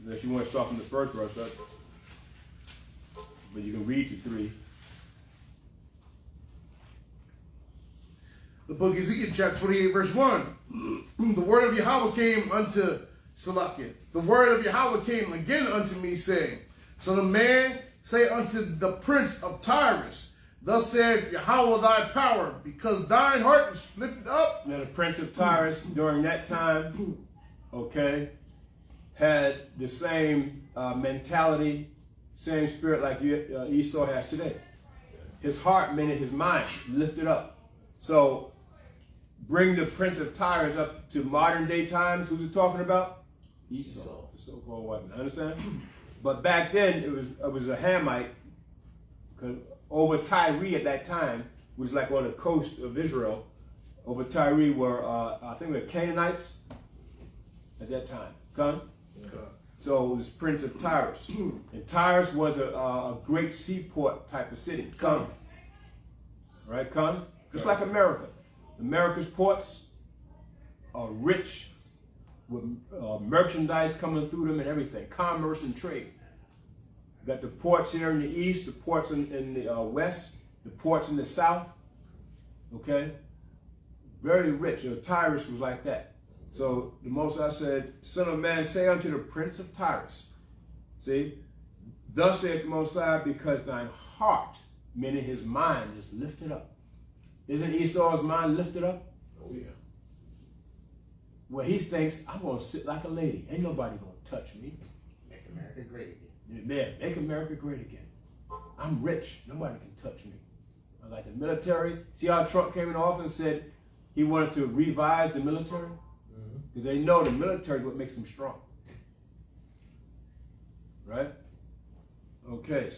If you want to start from the first verse, but you can read to 3. The book of Ezekiel, chapter 28, verse 1. The word of Yahweh came unto Salakia. The word of Yahweh came again unto me, saying, So the man say unto the prince of Tyrus, Thus saith Yahweh thy power, because thine heart is lifted up. Now the prince of Tyrus during that time, okay, had the same mentality, same spirit like Esau has today. His heart, meaning his mind, lifted up. So bring the prince of Tyrus up to modern day times. Who's it talking about? Esau, the so-called one. Understand? But back then it was a Hamite, because over Tyre at that time, which was like on the coast of Israel. Over Tyre were I think the Canaanites at that time. Come. So it was Prince of Tyrus. And Tyrus was a great seaport type of city. Come. Right, come? Just like America. America's ports are rich with merchandise coming through them and everything. Commerce and trade. You got the ports here in the east, the ports in the west, the ports in the south. Okay? Very rich. Tyrus was like that. So the Most High said, Son of man, say unto the prince of Tyrus. See? Thus saith the Most High, because thine heart, meaning his mind, is lifted up. Isn't Esau's mind lifted up? Oh, yeah. Well, he thinks, I'm going to sit like a lady. Ain't nobody going to touch me. Make America great again. Yeah, make America great again. I'm rich. Nobody can touch me. I got the military. See how Trump came in office and said he wanted to revise the military? Because they know the military is what makes them strong. Right? Okay,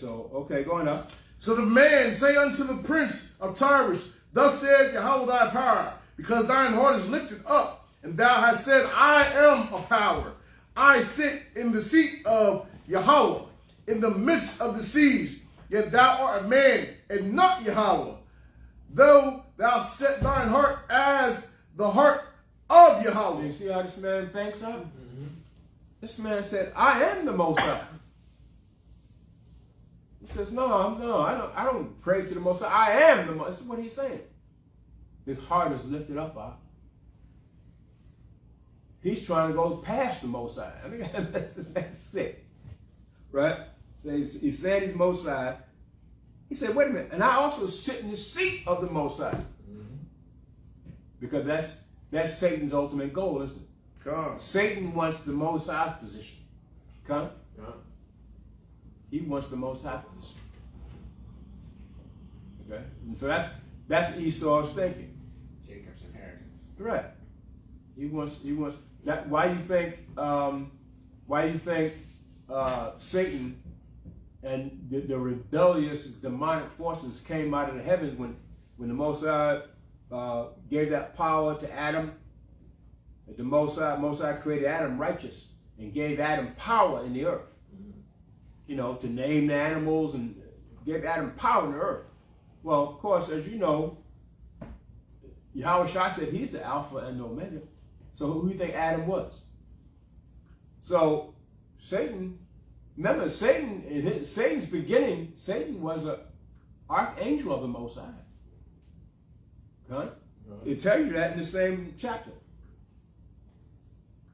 going up. So the man say unto the prince of Tyrus, Thus saith Yahweh thy power, because thine heart is lifted up, and thou hast said, I am a power. I sit in the seat of Yahweh, in the midst of the seas, yet thou art a man, and not Yahweh. Though thou set thine heart as the heart of Yahweh. You see how this man thinks of? This man said, I am the Most High. He says, no, I don't pray to the Most High. I am the Most High. This is what he's saying. His heart is lifted up. He's trying to go past the Most High. I mean, that's sick. Right? So he said he's Most High. He said, wait a minute. And I also sit in the seat of the Most High. Because that's Satan's ultimate goal, isn't it? God. Satan wants the Most High's position. Come? He wants the Most High position. Okay? And so That's Esau's thinking. Jacob's inheritance. Right. He wants that. Why you think Satan and the rebellious demonic forces came out of the heavens when the Most High gave that power to Adam? The Most High created Adam righteous and gave Adam power in the earth. You know, to name the animals and gave Adam power in the earth. Well, of course, as you know, Yahweh Shai said he's the Alpha and the Omega. So who do you think Adam was? So Satan, remember Satan, in Satan's beginning, Satan was an archangel of the Most High. Huh? It tells you that in the same chapter.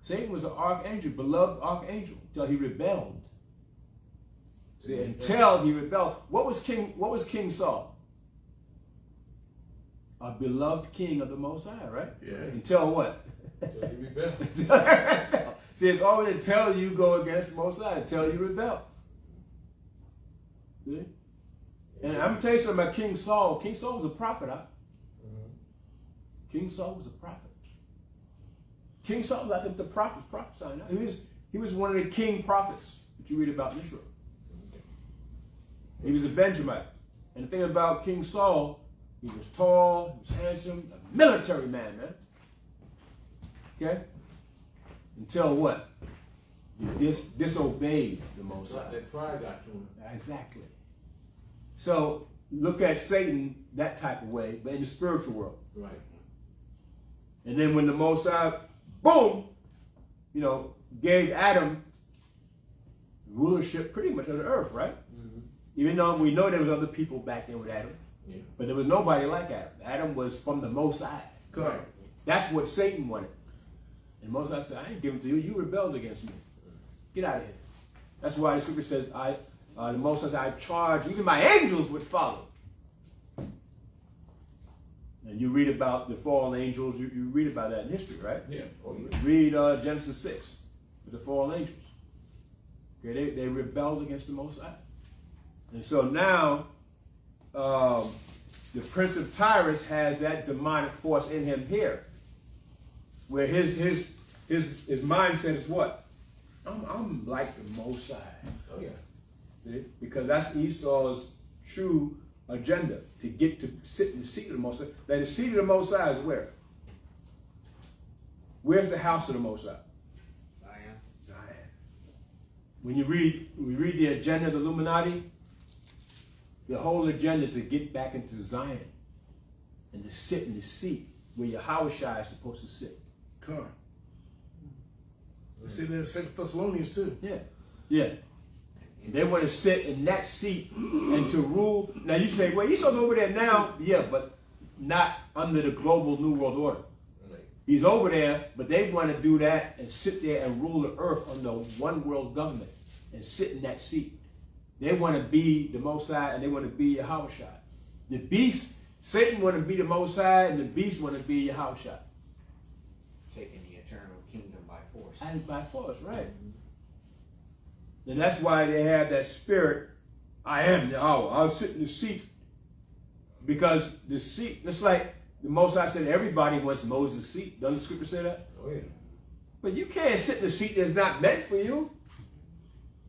Satan was an archangel, beloved archangel, until he rebelled. See, until he rebelled. What was King Saul? A beloved king of the Most High, right? Yeah. Until what? Until he rebelled. See, it's always until you go against the Most High, until you rebel. See? And I'm going to tell you something about King Saul. King Saul was a prophet, huh? King Saul was a prophet. King Saul was like the prophets prophesying. He was one of the king prophets that you read about in Israel. He was a Benjamite. And the thing about King Saul, he was tall, he was handsome, a military man, man. Okay? Until what? He disobeyed the Most High. That pride got to him. Exactly. So look at Satan that type of way, but in the spiritual world. Right. And then when the Most High, boom, you know, gave Adam rulership pretty much of the earth, right? Even though we know there was other people back then with Adam. Yeah. But there was nobody like Adam. Adam was from the Most High. Correct. That's what Satan wanted. And the Most High said, I ain't giving it to you. You rebelled against me. Get out of here. That's why the scripture says, the Most High said, I charge even my angels would follow. And you read about the fallen angels. You read about that in history, right? Yeah. Oh, yeah. Read Genesis 6 with the fallen angels. Okay, they rebelled against the Most High. And so now, the Prince of Tyrus has that demonic force in him here, where his mindset is what? I'm like the Most High. Oh yeah. See? Because that's Esau's true agenda, to get to sit in the seat of the Most High. Now the seat of the Most High is where? Where's the house of the Most High? Zion. Zion. When we read the agenda of the Illuminati, the whole agenda is to get back into Zion and to sit in the seat where Yahweh Shai is supposed to sit. Come. They sit there in 2 Thessalonians too. Yeah. Yeah. They want to sit in that seat and to rule. Now you say, well, he's over there now. Yeah, but not under the global New World Order. Right. He's over there, but they want to do that and sit there and rule the earth under one world government and sit in that seat. They want to be the Most High and they want to be Yahweh Shai. The beast, Satan want to be the Most High and the beast want to be Yahweh Shai. Taking the eternal kingdom by force. And by force, right. And that's why they have that spirit, I am Yahweh. I'll sit in the seat. Because the seat, it's like the Most High said everybody wants Moses' seat. Doesn't the scripture say that? Oh yeah. But you can't sit in a seat that's not meant for you.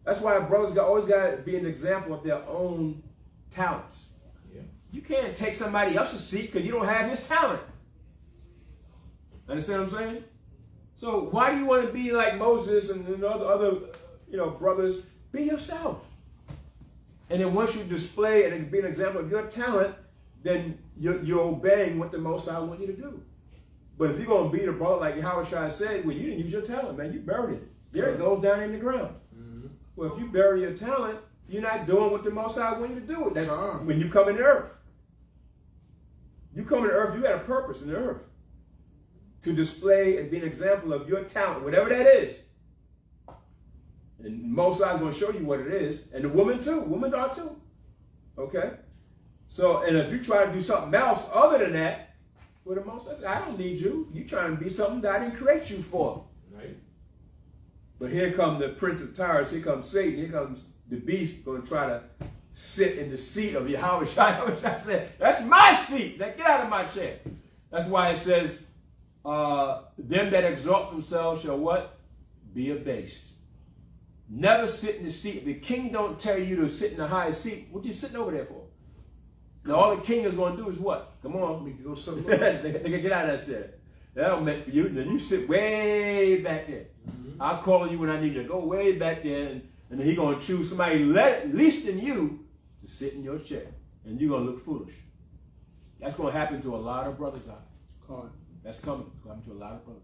That's why brothers always got to be an example of their own talents. Yeah. You can't take somebody else's seat because you don't have his talent. Understand what I'm saying? So why do you want to be like Moses and other brothers? Be yourself. And then once you display and be an example of your talent, then you're obeying what the Most High want you to do. But if you're going to be the brother like Yahweh Shai said, well, you didn't use your talent, man. You buried it. There it goes down in the ground. Well, if you bury your talent, you're not doing what the Most High want you to do. That's when you come in the earth. You come in the earth, you got a purpose in the earth. To display and be an example of your talent, whatever that is. And the Most High is going to show you what it is. And the woman too. Women are too. Okay? So, and if you try to do something else other than that, well, the Most High says, I don't need you. You're trying to be something that I didn't create you for. Right. But here comes the Prince of Tyrus, here comes Satan, here comes the beast going to try to sit in the seat of Yahweh. I said, that's my seat. Now get out of my chair. That's why it says, them that exalt themselves shall what? Be abased. Never sit in the seat. The king don't tell you to sit in the highest seat. What you sitting over there for? Now all the king is going to do is what? Come on. We can go somewhere. They can get out of that chair. That don't meant for you. Then you sit way back there. I'll call you when I need to go way back there, and then he's going to choose somebody least than you to sit in your chair. And you're going to look foolish. That's going to happen to a lot of brothers out there. That's coming. It's going to happen to a lot of brothers.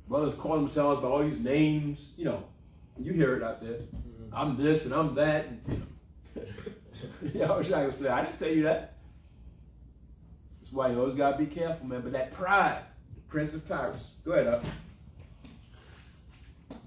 Brothers call themselves by all these names, you know. You hear it out there. I'm this and I'm that. And, you know. I wish I could say, I didn't tell you that. That's why you always got to be careful, man. But that pride, the prince of Tyrus. Go ahead, up.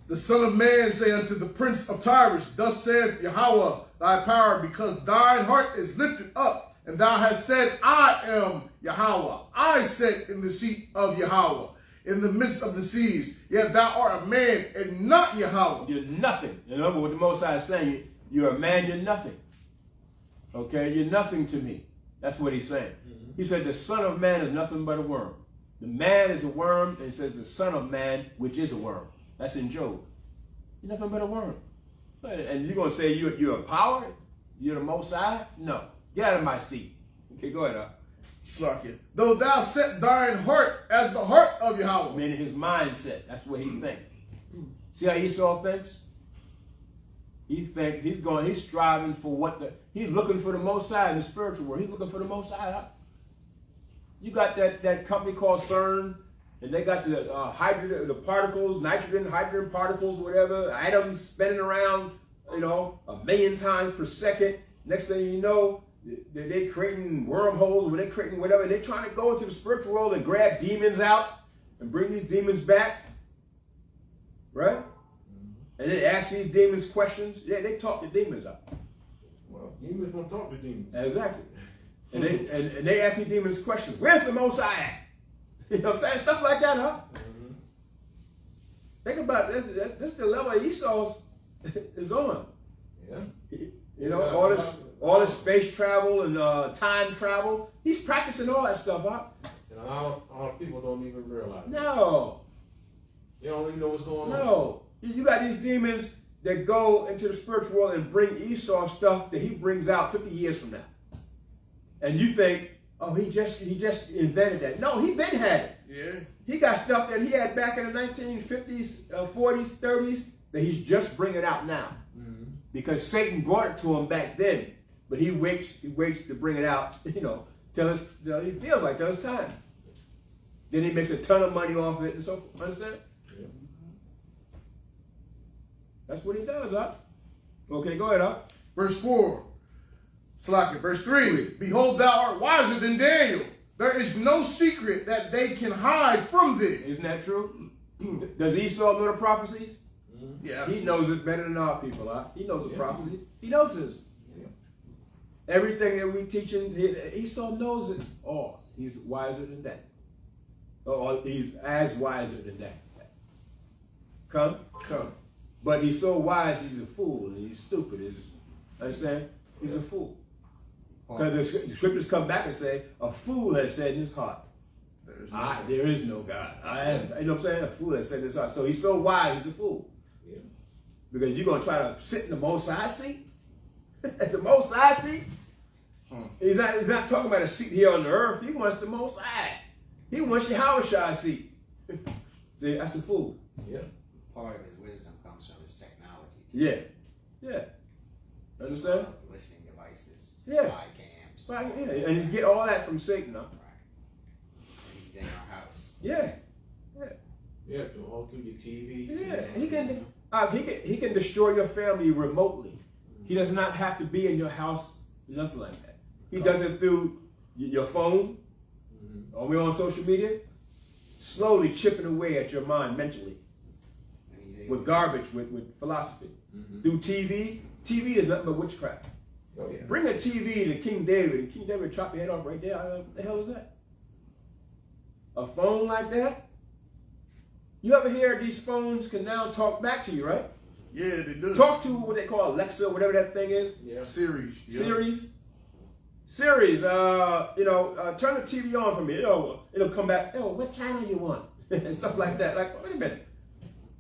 The Son of Man say unto the Prince of Tyrus, thus saith Yahweh thy power, because thine heart is lifted up, and thou hast said, I am Yahweh. I sit in the seat of Yahweh, in the midst of the seas. Yet thou art a man and not Yahweh. You're nothing. Remember what the Most High is saying. You're a man, you're nothing. Okay? You're nothing to me. That's what he's saying. He said the Son of Man is nothing but a worm. The man is a worm, and he says the Son of Man, which is a worm. That's in Job. You're nothing but a worm. And you're going to say you're a power? You're the Most High? No. Get out of my seat. Okay, go ahead, Slakia. Though thou set thine heart as the heart of Yahweh. Meaning his mindset. That's what he thinks. See how Esau thinks? He's striving for he's looking for the Most High in the spiritual world. He's looking for the Most High. You got that company called CERN, and they got the hydrogen, the particles, nitrogen, hydrogen particles, whatever, atoms spinning around, you know, 1,000,000 times per second. Next thing you know, they're creating wormholes, or they're creating whatever. They're trying to go into the spiritual world and grab demons out and bring these demons back, right? And they ask these demons questions. Yeah, they talk the demons out. Well, demons don't talk to demons. Exactly. And they ask these demons questions. Where's the Most High at? You know what I'm saying? Stuff like that, huh? Think about it. This is the level Esau's is on. Yeah. You know, all this space travel and time travel. He's practicing all that stuff, huh? And a lot of people don't even realize it. No. They don't even know what's going on. No. You got these demons that go into the spiritual world and bring Esau stuff that he brings out 50 years from now. And you think, oh, he just invented that. No, he been had it. Yeah. He got stuff that he had back in the 1950s, 40s, 30s that he's just bringing out now. Because Satan brought it to him back then, but he waits to bring it out, you know, till he feels like till it's time. Then he makes a ton of money off it and so forth. Understand? Yeah. That's what he does, huh? Okay, go ahead, huh? Verse 4. Slakia. Verse 3. Behold, thou art wiser than Daniel. There is no secret that they can hide from thee. Isn't that true? Does Esau know the prophecies? Yeah. He knows it better than our people, huh? He knows the prophecies. He knows this. Yeah. Everything that we teach him, Esau knows it all. He's wiser than that. Or he's as wiser than that. Come? But he's so wise, he's a fool, and he's stupid. Understand? He's a fool. Because the scriptures come back and say, a fool has said in his heart, there is no God. You know what I'm saying? A fool has said in his heart. So he's so wise, he's a fool. Yeah. Because you're going to try to sit in the Most High seat? The Most High seat? He's not talking about a seat here on the earth. He wants the Most High. He wants Yahweh's seat. See, that's a fool. Yeah. Part of his wisdom comes from his technology. Yeah. Understand? Listening devices, Yeah. spy cams. Right, yeah. And you get all that from Satan, huh? Right. He's in our house. Yeah. Yeah, all through your TV. Yeah. He can destroy your family remotely. He does not have to be in your house, nothing like that. He does it through your phone, or we're on social media, slowly chipping away at your mind mentally. With garbage, with philosophy. Through TV. TV is nothing but witchcraft. Oh, yeah. Bring a TV to King David, and King David chop your head off right there. What the hell is that? A phone like that? You ever hear these phones can now talk back to you, right? Yeah, they do. Talk to what they call Alexa, whatever that thing is. Yeah. Series. Yeah. Siri, turn the TV on for me. It'll come back. Oh, what channel you want? And stuff like that. Like, wait a minute.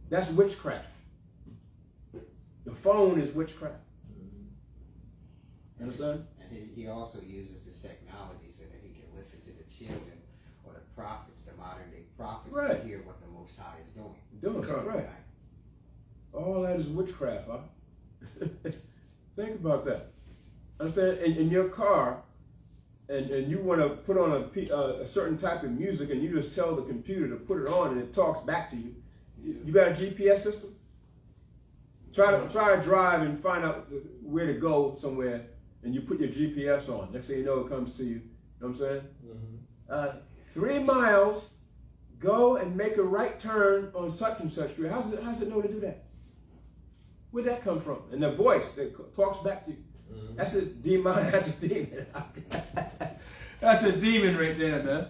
That's witchcraft. The phone is witchcraft. Understand? And he also uses his technology so that he can listen to the children or the prophets, the modern day prophets, Right. to hear what the Most High is doing. Right. All that is witchcraft, huh? Think about that. Understand? In your car, and you want to put on a certain type of music, and you just tell the computer to put it on, and it talks back to you. You got a GPS system? Try to drive and find out where to go somewhere, and you put your GPS on. Next thing you know, it comes to you. You know what I'm saying? Mm-hmm. 3 miles, go and make a right turn on such and such street. How's it know to do that? Where'd that come from? And the voice that talks back to you. Mm-hmm. That's a demon. That's a demon. That's a demon right there, man.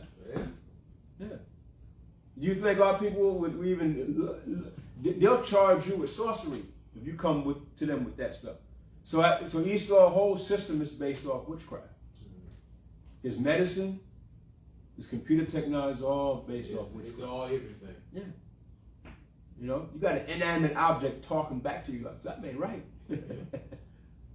Yeah. You think our people would even? They'll charge you with sorcery if you come to them with that stuff. So Esau's whole system is based off witchcraft. His medicine, his computer technology is all based off witchcraft. It's all everything. Yeah. You know, you got an inanimate object talking back to you like that ain't right.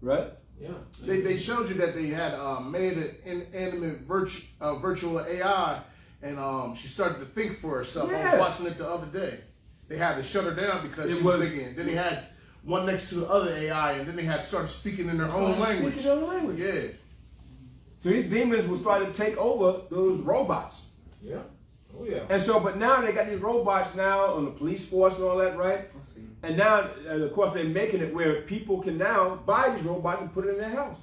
Right? Yeah. They showed you that they had made an inanimate virtual AI, and she started to think for herself. I Yeah. was watching it the other day. They had to shut her down because she was thinking. Then they had one next to the other AI, and then they had started speaking in their own language. Speaking their own language. Yeah. So these demons will start to take over those robots. Yeah. Oh yeah. And so, but now they got these robots now on the police force and all that, right? And now, of course, they're making it where people can now buy these robots and put it in their house.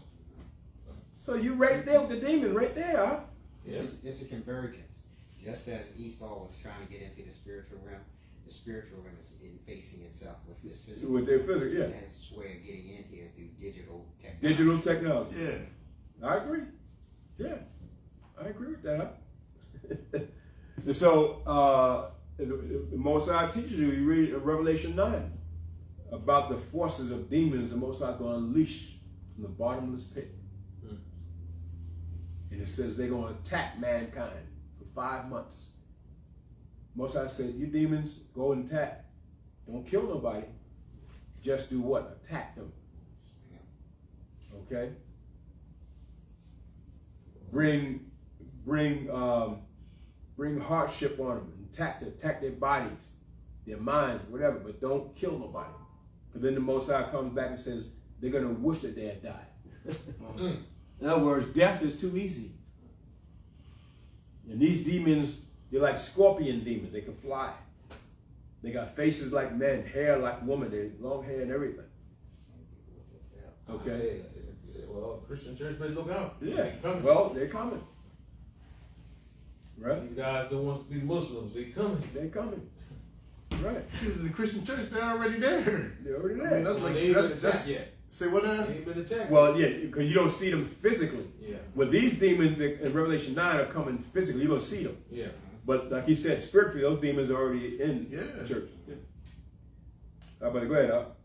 So you right there with the demon right there, huh? Yeah. It's a convergence. Just as Esau was trying to get into the spiritual realm, the spiritual realm is facing itself with this physical. With their physics, yeah. And that's where getting in here through digital technology. Digital technology. Yeah. I agree. Yeah, I agree with that. And so, the Most High teaches you, you read Revelation 9 about the forces of demons the Most High is going to unleash from the bottomless pit. And it says they're going to attack mankind for 5 months. Most High said, you demons, go and attack. Don't kill nobody. Just do what? Attack them. Okay? Bring hardship on them, attack their bodies, their minds, whatever, but don't kill nobody. Because then the Most High comes back and says they're going to wish that they had died. In other words, death is too easy. And these demons, they're like scorpion demons. They can fly. They got faces like men, hair like women, they long hair and everything. Okay. Well, Christian church better look out. Yeah. They coming. Well, they're coming. Right? These guys don't want to be Muslims. They coming. They're coming. Right. The Christian church, they're already there. They're already I mean, there. that's like They ain't been that's attacked yet. say what now? They ain't been attacked. Well, yeah, because you don't see them physically. Yeah. Well, these demons in Revelation 9 are coming physically. You don't see them. Yeah. But like he said, spiritually, those demons are already in Yeah. the church. Yeah. How about it? Go ahead, Al.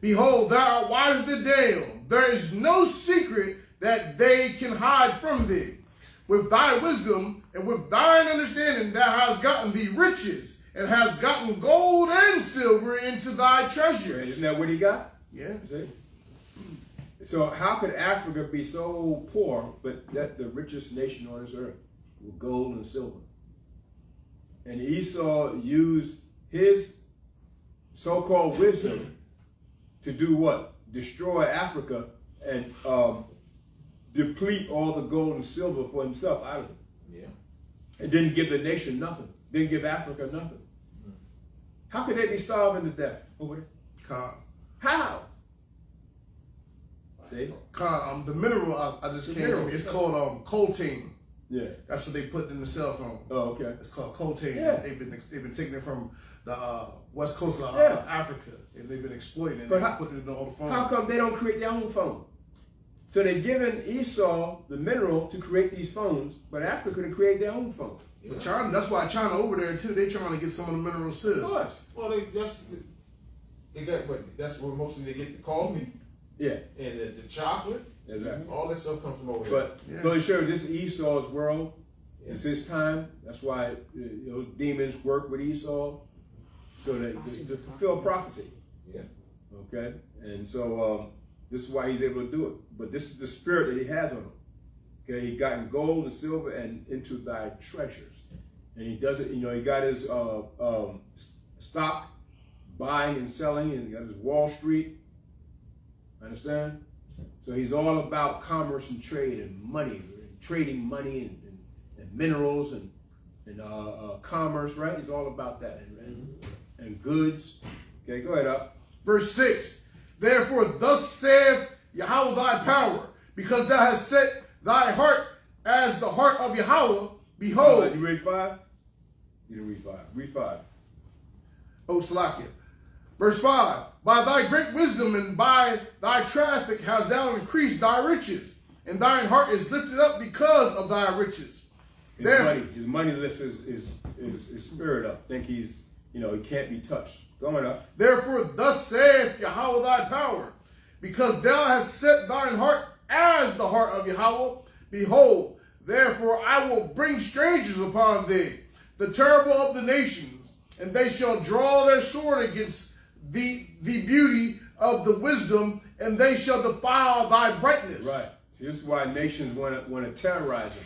Behold, thou art wise as the Dale. There is no secret that they can hide from thee. With thy wisdom and with thine understanding thou hast gotten thee riches, and hast gotten gold and silver into thy treasures. Isn't that what he got? Yeah. See? So how could Africa be so poor, but that the richest nation on this earth with gold and silver? And Esau used his so-called wisdom to do what? Destroy Africa and deplete all the gold and silver for himself out of it. Yeah. And didn't give the nation nothing. Didn't give Africa nothing. How could they be starving to death over there? How? See? The mineral I just came from, it's called coltan. Yeah. That's what they put in the cell phone. Oh, okay. It's called coltan. Yeah. They've been taking it from the west coast of Yeah. Africa, and they've been exploiting it. But and how- putting it in all the phones. How come they don't create their own phone? So they're giving Esau the mineral to create these phones, but Africa to create their own phone. But China, that's why China over there too. They trying to get some of the minerals too. Of course. Well, They got what? That's where mostly they get the coffee Yeah, and the chocolate. exactly. All that stuff comes from over here. But Yeah. go to show you, this is Esau's world. Yeah. It's his time. That's why demons work with Esau, so that to fulfill prophecy. Yeah. Okay, and so this is why he's able to do it. But this is the spirit that he has on him. Okay, he gotten gold and silver and into thy treasures, and he does it. He got his stock buying and selling, and he got his Wall Street. Understand? So he's all about commerce and trade and money, trading money and minerals and commerce, right? He's all about that and goods. Okay, go ahead up. Verse 6. Therefore, thus saith Yahweh thy power, because thou hast set thy heart as the heart of Yahweh. Behold. You read 5? You didn't read 5. Read 5. O Salakia. Verse 5. By thy great wisdom and by thy traffic hast thou increased thy riches, and thine heart is lifted up because of thy riches. His money lifts his spirit up. Think he can't be touched. Going up. Therefore, thus saith Yahweh thy power, because thou hast set thine heart as the heart of Yahweh. Behold, therefore I will bring strangers upon thee, the terrible of the nations, and they shall draw their sword against the beauty of the wisdom, and they shall defile thy brightness. Right. See, this is why nations want to terrorize him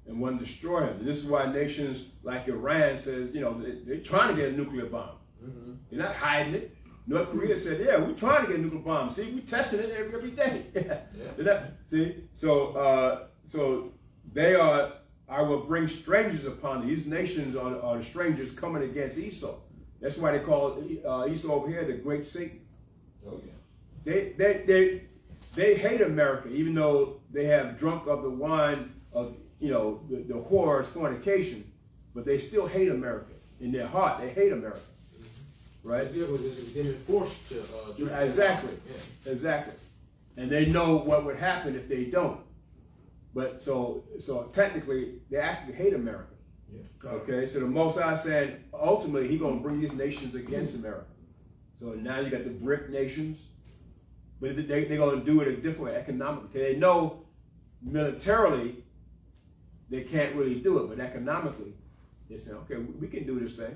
and want to destroy him. And this is why nations like Iran says, they're trying to get a nuclear bomb. Mm-hmm. They're not hiding it. North Korea said, yeah, we're trying to get a nuclear bomb. See, we're testing it every day. Yeah. See? So they are, I will bring strangers upon these nations are the strangers coming against Esau. That's why they call Esau over here the great Satan. Oh yeah. They hate America, even though they have drunk of the wine of the horror of fornication, but they still hate America. In their heart, they hate America. Right? It was been forced to drink. Exactly. Yeah. Exactly. And they know what would happen if they don't. But so technically, they actually hate America. Yeah. Okay, so the Most High said ultimately He's going to bring these nations against America. So now you got the BRIC nations, but they're going to do it a different way economically. They know militarily they can't really do it, but economically they say, okay, we can do this thing.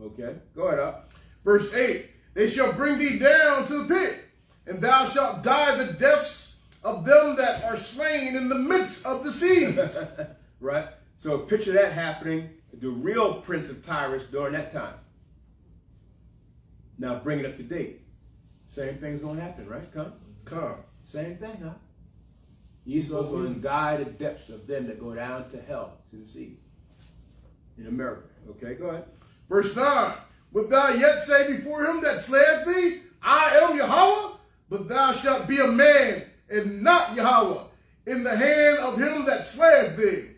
Okay, go ahead up. Verse 8. They shall bring thee down to the pit, and thou shalt die the deaths of them that are slain in the midst of the seas. Right? So picture that happening, the real Prince of Tyrus during that time. Now bring it up to date. Same thing's going to happen, right? Come. Same thing, huh? Esau's going to die the depths of them that go down to hell, to the sea. In America. Okay, go ahead. Verse 9. Wilt thou yet say before him that slayeth thee, I am Yahweh? But thou shalt be a man, and not Yahweh, in the hand of him that slayeth thee.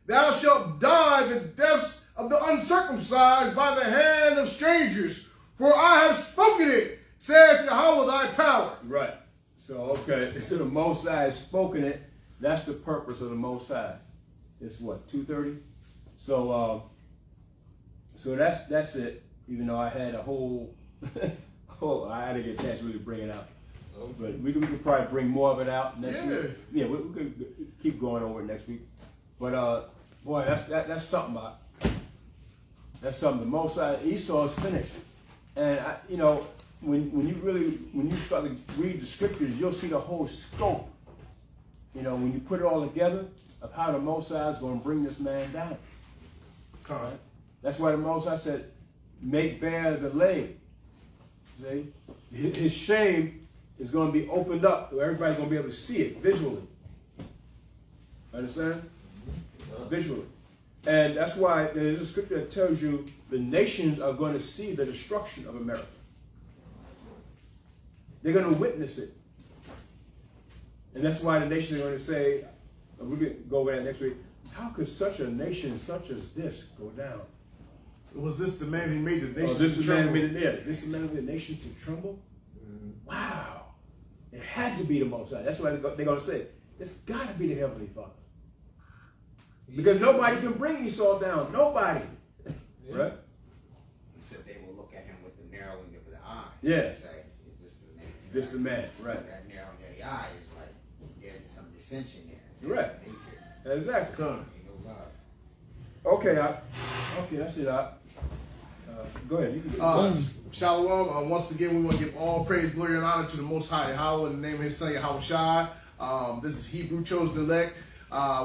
Thou shalt die the deaths of the uncircumcised by the hand of strangers, for I have spoken it, saith Yahweh thy power. Right. So, okay, so the Most High has spoken it. That's the purpose of the Most High. It's what, 2:30? So that's it. Even though I had a whole, I had to get a chance to really bring it out. Okay. But we could probably bring more of it out next Yeah. week. Yeah, we could keep going over it next week. But boy, that's something. That's something. The Most High, Esau is finished, and when you start to read the scriptures, you'll see the whole scope. When you put it all together of how the Most High is going to bring this man down. Come. That's why the Most High said, "Make bare the leg." See, his shame is going to be opened up, so everybody's going to be able to see it visually. Understand? Visually. And that's why there's a scripture that tells you the nations are going to see the destruction of America. They're going to witness it. And that's why the nations are going to say, we're going to go over that next week, how could such a nation such as this go down? Was this the man who made the nations This is the man tremble? who made it. This is the man who made the nations to tremble? Wow. It had to be the Most High. That's why they're going to say, it's got to be the Heavenly Father. Because nobody can bring Esau down. Nobody. Yeah. Right? He said they will look at him with the narrowing of the eye. Yeah. Say, is this the man? This the man, right. That narrow the eye is like, there's some dissension there. Right. There's Exactly. Come. ain't no love. Okay, okay, that's it. Go ahead. You can Shalom. Once again, we want to give all praise, glory, and honor to the Most High Yahweh in the name of His Son Yahweh Shai. This is Hebrew Chosen Elect.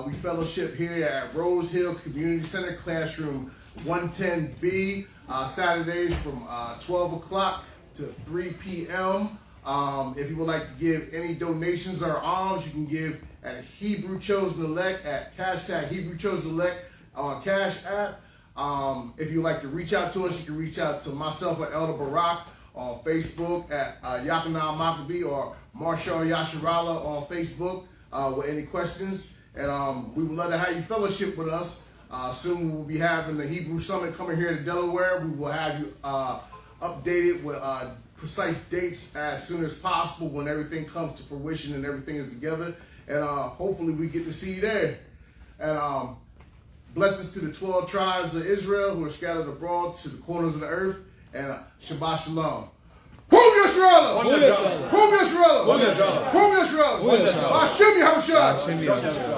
We fellowship here at Rose Hill Community Center, classroom 110B, Saturdays from 12 o'clock to 3 p.m. If you would like to give any donations or alms, you can give at Hebrew Chosen Elect at hashtag Hebrew Chosen Elect on Cash App. If you'd like to reach out to us, you can reach out to myself or Elder Barak on Facebook at Yakanal Maccabee or Marshall Yasharala on Facebook with any questions. And we would love to have you fellowship with us. Soon we will be having the Hebrew Summit coming here to Delaware. We will have you updated with precise dates as soon as possible when everything comes to fruition and everything is together. And hopefully we get to see you there. And blessings to the 12 tribes of Israel who are scattered abroad to the corners of the earth. And Shabbat Shalom. Hum Yisrael! Hum Yisrael! Hum Yisrael! Hashem Yahushua!